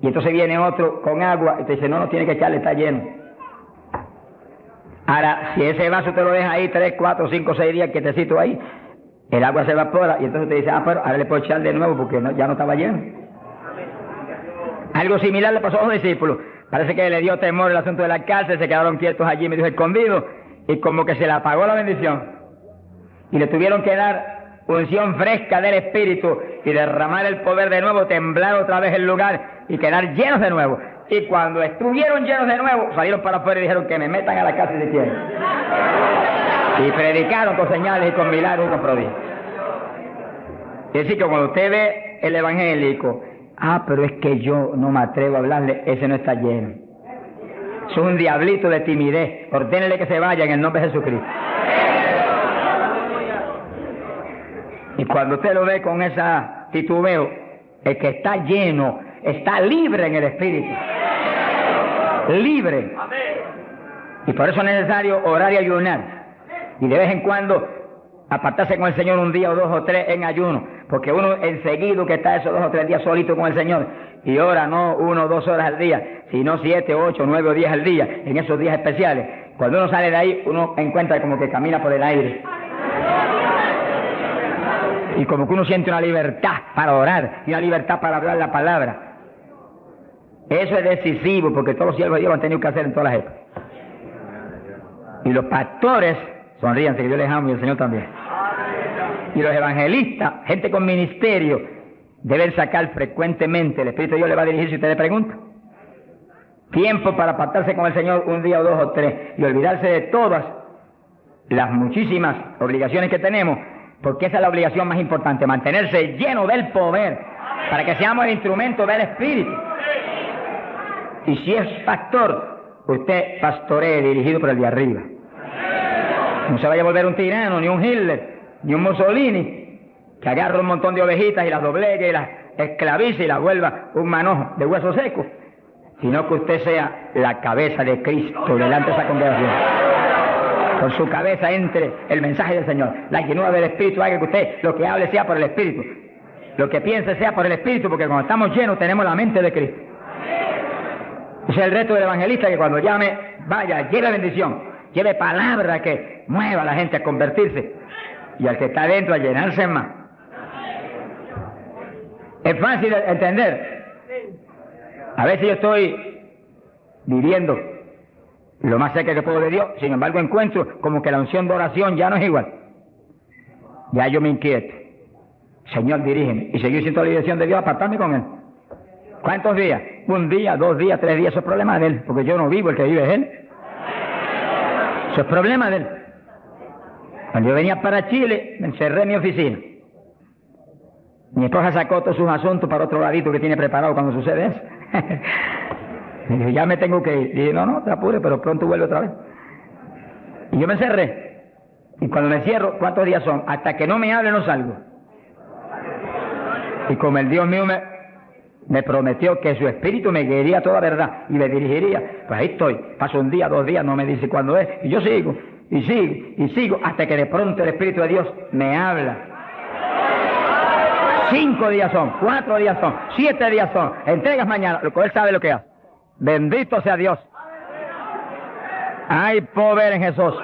y entonces viene otro con agua y te dice no tiene que echarle, está lleno. Ahora, si ese vaso te lo deja ahí 3, 4, 5, 6 días quietecito ahí, el agua se evapora y entonces te dice, pero ahora le puedo echar de nuevo porque ya no estaba lleno. Algo similar le pasó a los discípulos. Parece que le dio temor el asunto de la cárcel, se quedaron quietos allí, me dijo escondidos, y como que se le apagó la bendición. Y le tuvieron que dar unción fresca del Espíritu y derramar el poder de nuevo, temblar otra vez el lugar y quedar llenos de nuevo. Y cuando estuvieron llenos de nuevo, salieron para afuera y dijeron que me metan a la cárcel si quieren. Y predicaron con señales y con milagros y con prodigios. Es decir, que cuando usted ve el evangélico, pero es que yo no me atrevo a hablarle, ese no está lleno. Es un diablito de timidez. Ordénele que se vaya en el nombre de Jesucristo. Y cuando usted lo ve con esa titubeo, el que está lleno, está libre en el Espíritu. Libre. Y por eso es necesario orar y ayunar. Y de vez en cuando apartarse con el Señor un día o dos o tres en ayuno. Porque uno enseguida que está esos 2 o 3 días solito con el Señor y ora no 1 o 2 horas al día, sino 7, 8, 9 o 10 al día, en esos días especiales. Cuando uno sale de ahí, uno encuentra como que camina por el aire. Y como que uno siente una libertad para orar y una libertad para hablar la palabra. Eso es decisivo porque todos los siervos de Dios lo han tenido que hacer en todas las épocas. Y los pastores, sonríanse que yo les amo y el Señor también. Y los evangelistas, gente con ministerio, deben sacar frecuentemente, el Espíritu de Dios le va a dirigir si usted le pregunta. Tiempo para apartarse con el Señor un día o 2 o 3 y olvidarse de todas las muchísimas obligaciones que tenemos, porque esa es la obligación más importante, mantenerse lleno del poder, para que seamos el instrumento del Espíritu. Y si es pastor, usted pastoree dirigido por el de arriba. No se vaya a volver un tirano, ni un Hitler, ni un Mussolini, que agarre un montón de ovejitas y las doblegue y las esclavice y las vuelva un manojo de hueso seco, sino que usted sea la cabeza de Cristo delante de esa congregación. Con su cabeza entre el mensaje del Señor. La llenura del Espíritu haga que usted lo que hable sea por el Espíritu, lo que piense sea por el Espíritu, porque cuando estamos llenos tenemos la mente de Cristo. Ese es el reto del evangelista, que cuando llame, vaya, lleve bendición, lleve palabra que mueva a la gente a convertirse y al que está adentro a llenarse más. Es fácil entender. A veces yo estoy viviendo lo más cerca que puedo de Dios, sin embargo encuentro como que la unción de oración ya no es igual. Ya yo me inquieto. Señor, dirígeme. Y seguir siendo la dirección de Dios, apartarme con Él. ¿Cuántos días? 1 día, 2 días, 3 días. Eso es problema de Él, porque yo no vivo, el que vive es Él. Eso es problema de Él. Cuando yo venía para Chile, me encerré en mi oficina. Mi esposa sacó todos sus asuntos para otro ladito que tiene preparado cuando sucede eso. Y dije, ya me tengo que ir. Y dije, no te apures, pero pronto vuelve otra vez. Y yo me encerré. Y cuando me cierro, ¿cuántos días son? Hasta que no me hable no salgo. Y como el Dios mío me prometió que su espíritu me guiaría a toda verdad y me dirigiría, pues ahí estoy. Paso 1 día, 2 días, no me dice cuándo es. Y yo sigo, y sigo, y sigo, hasta que de pronto el Espíritu de Dios me habla. 5 días son, 4 días son, 7 días son. Entregas mañana, lo que Él sabe lo que hace. Bendito sea Dios. Hay poder en Jesús.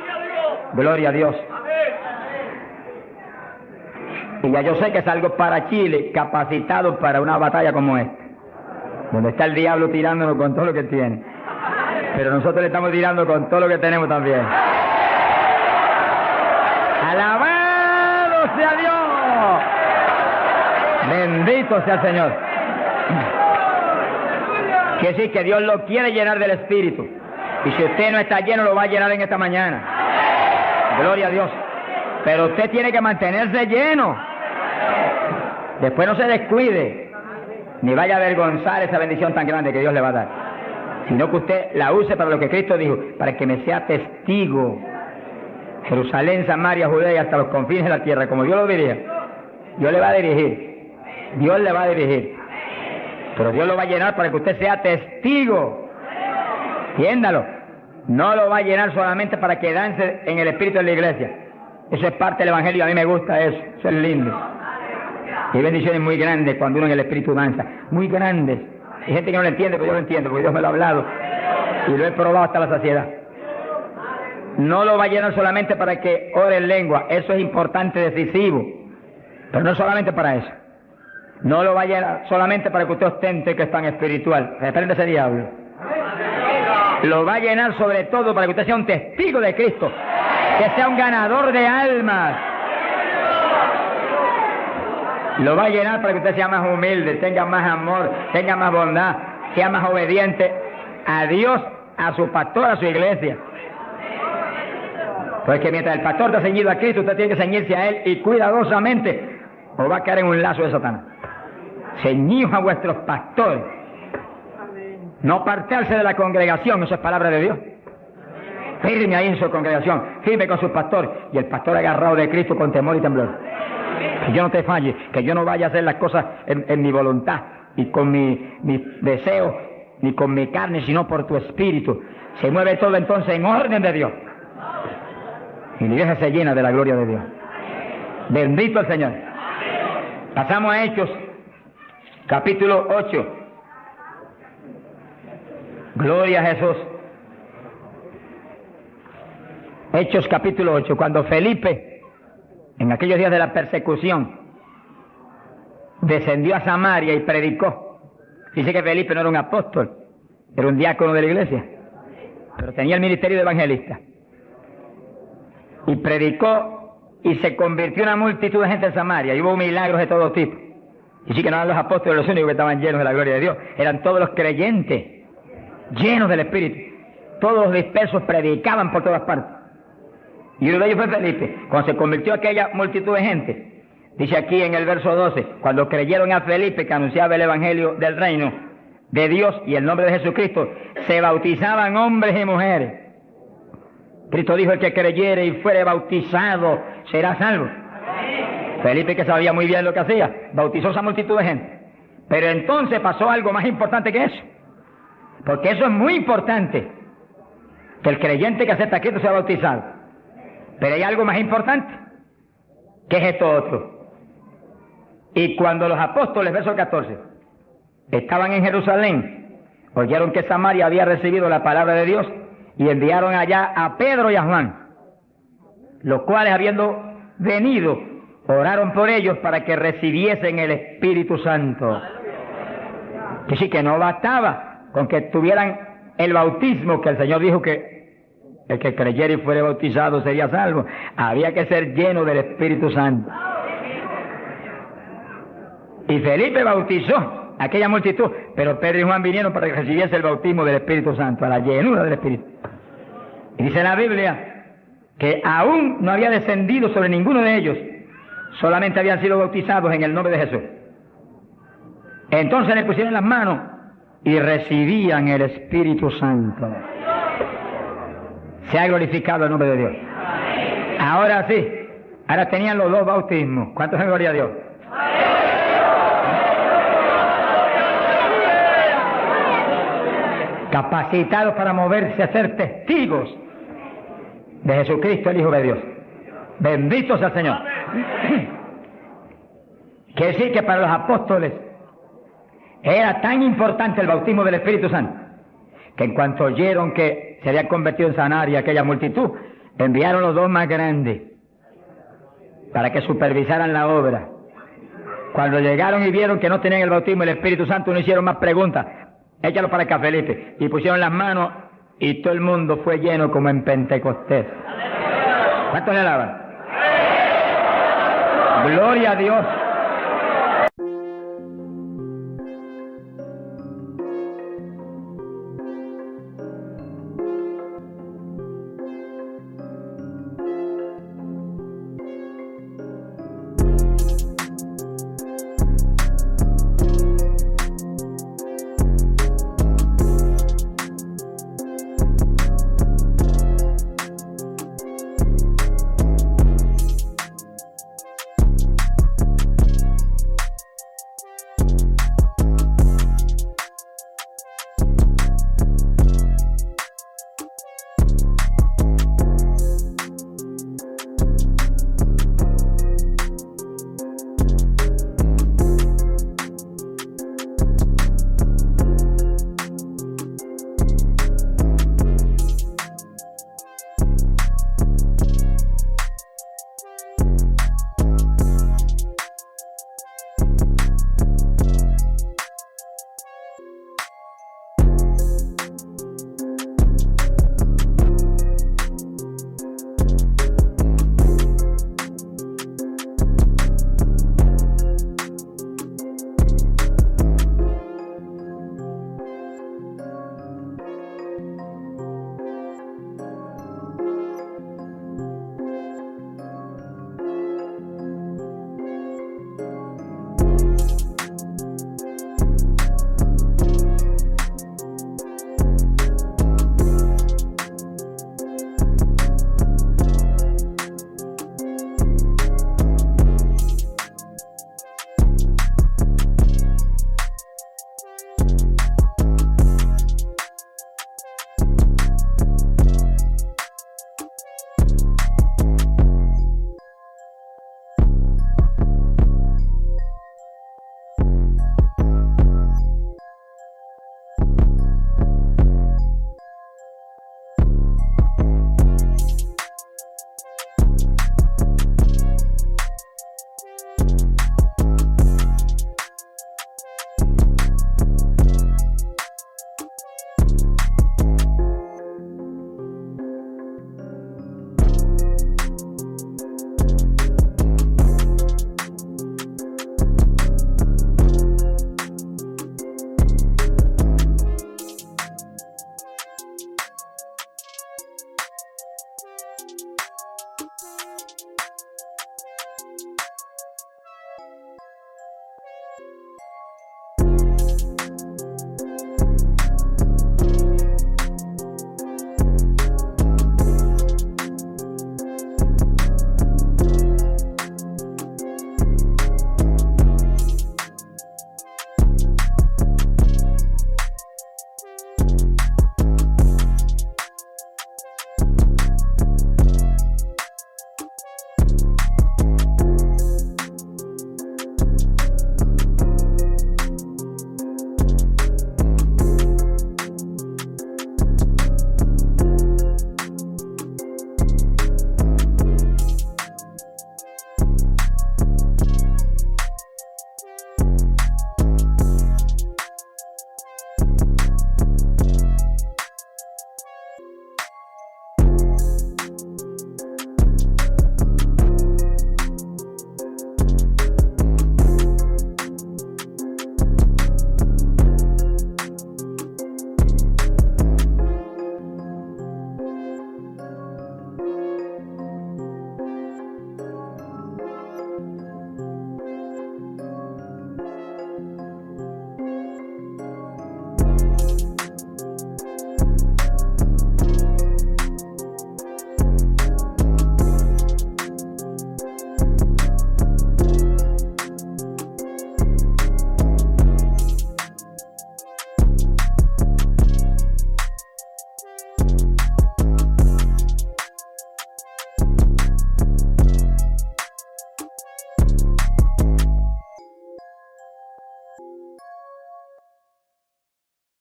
Gloria a Dios. Y ya yo sé que salgo para Chile capacitado para una batalla como esta, donde está el diablo tirándonos con todo lo que tiene, pero nosotros le estamos tirando con todo lo que tenemos también. ¡Alabado sea Dios! Bendito sea el Señor. Quiere decir que Dios lo quiere llenar del Espíritu, y si usted no está lleno lo va a llenar en esta mañana. Gloria a Dios. Pero usted tiene que mantenerse lleno. Después no se descuide, ni vaya a avergonzar esa bendición tan grande que Dios le va a dar, sino que usted la use para lo que Cristo dijo, para que me sea testigo. Jerusalén, Samaria, Judea y hasta los confines de la tierra, como Dios lo diría. Dios le va a dirigir. Dios le va a dirigir. Pero Dios lo va a llenar para que usted sea testigo. Entiéndalo. No lo va a llenar solamente para que dance en el espíritu de la iglesia. Eso es parte del evangelio, a mí me gusta eso. Eso es lindo. Hay bendiciones muy grandes cuando uno en el espíritu danza. Muy grandes. Hay gente que no lo entiende, pero yo lo entiendo, porque Dios me lo ha hablado. Y lo he probado hasta la saciedad. No lo va a llenar solamente para que ore en lengua. Eso es importante, decisivo. Pero no solamente para eso. No lo va a llenar solamente para que usted ostente que es tan espiritual. Reprende ese diablo. Lo va a llenar sobre todo para que usted sea un testigo de Cristo. Que sea un ganador de almas. Lo va a llenar para que usted sea más humilde, tenga más amor, tenga más bondad, sea más obediente a Dios, a su pastor, a su iglesia. Pues que mientras el pastor está ceñido a Cristo, usted tiene que ceñirse a Él y cuidadosamente, o va a caer en un lazo de Satanás. Ceñidos a vuestros pastores. No apartarse de la congregación, eso es palabra de Dios. Firme ahí en su congregación, firme con su pastor, y el pastor agarrado de Cristo con temor y temblor. Que yo no te falle, que yo no vaya a hacer las cosas en mi voluntad y con mi deseo, ni con mi carne, sino por tu espíritu. Se mueve todo entonces en orden de Dios. Y mi iglesia se llena de la gloria de Dios. Bendito el Señor. Pasamos a Hechos, capítulo 8. Gloria a Jesús. Hechos capítulo 8, cuando Felipe, en aquellos días de la persecución, descendió a Samaria y predicó. Dice que Felipe no era un apóstol, era un diácono de la iglesia, pero tenía el ministerio de evangelista. Y predicó y se convirtió una multitud de gente en Samaria, y hubo milagros de todo tipo. Y sí que no eran los apóstoles los únicos que estaban llenos de la gloria de Dios, eran todos los creyentes, llenos del Espíritu. Todos los dispersos predicaban por todas partes. Y uno de ellos fue Felipe. Cuando se convirtió aquella multitud de gente, dice aquí en el verso 12, cuando creyeron a Felipe que anunciaba el evangelio del reino de Dios y el nombre de Jesucristo, se bautizaban hombres y mujeres. Cristo dijo: el que creyere y fuere bautizado será salvo. Felipe, que sabía muy bien lo que hacía, bautizó a esa multitud de gente. Pero entonces pasó algo más importante que eso, porque eso es muy importante, que el creyente que acepta a Cristo sea bautizado. Pero hay algo más importante, que es esto otro. Y cuando los apóstoles, verso 14, estaban en Jerusalén, oyeron que Samaria había recibido la palabra de Dios, y enviaron allá a Pedro y a Juan, los cuales, habiendo venido, oraron por ellos para que recibiesen el Espíritu Santo. Que sí, que no bastaba con que tuvieran el bautismo, que el Señor dijo que el que creyera y fuere bautizado sería salvo. Había que ser lleno del Espíritu Santo. Y Felipe bautizó a aquella multitud, pero Pedro y Juan vinieron para que recibiese el bautismo del Espíritu Santo, a la llenura del Espíritu. Y dice la Biblia que aún no había descendido sobre ninguno de ellos, solamente habían sido bautizados en el nombre de Jesús. Entonces le pusieron las manos y recibían el Espíritu Santo. Se ha glorificado el nombre de Dios. Ahora sí, ahora tenían los dos bautismos. ¿Cuántos en gloria a Dios? Capacitados para moverse a ser testigos de Jesucristo, el Hijo de Dios. Bendito sea el Señor. Quiere decir que para los apóstoles era tan importante el bautismo del Espíritu Santo, que en cuanto oyeron que se había convertido en Samaria aquella multitud, enviaron los dos más grandes para que supervisaran la obra. Cuando llegaron y vieron que no tenían el bautismo del Espíritu Santo, no hicieron más preguntas. Échalo para acá, Felipe. Y pusieron las manos y todo el mundo fue lleno como en Pentecostés. ¿Cuántos le alaban? Gloria a Dios.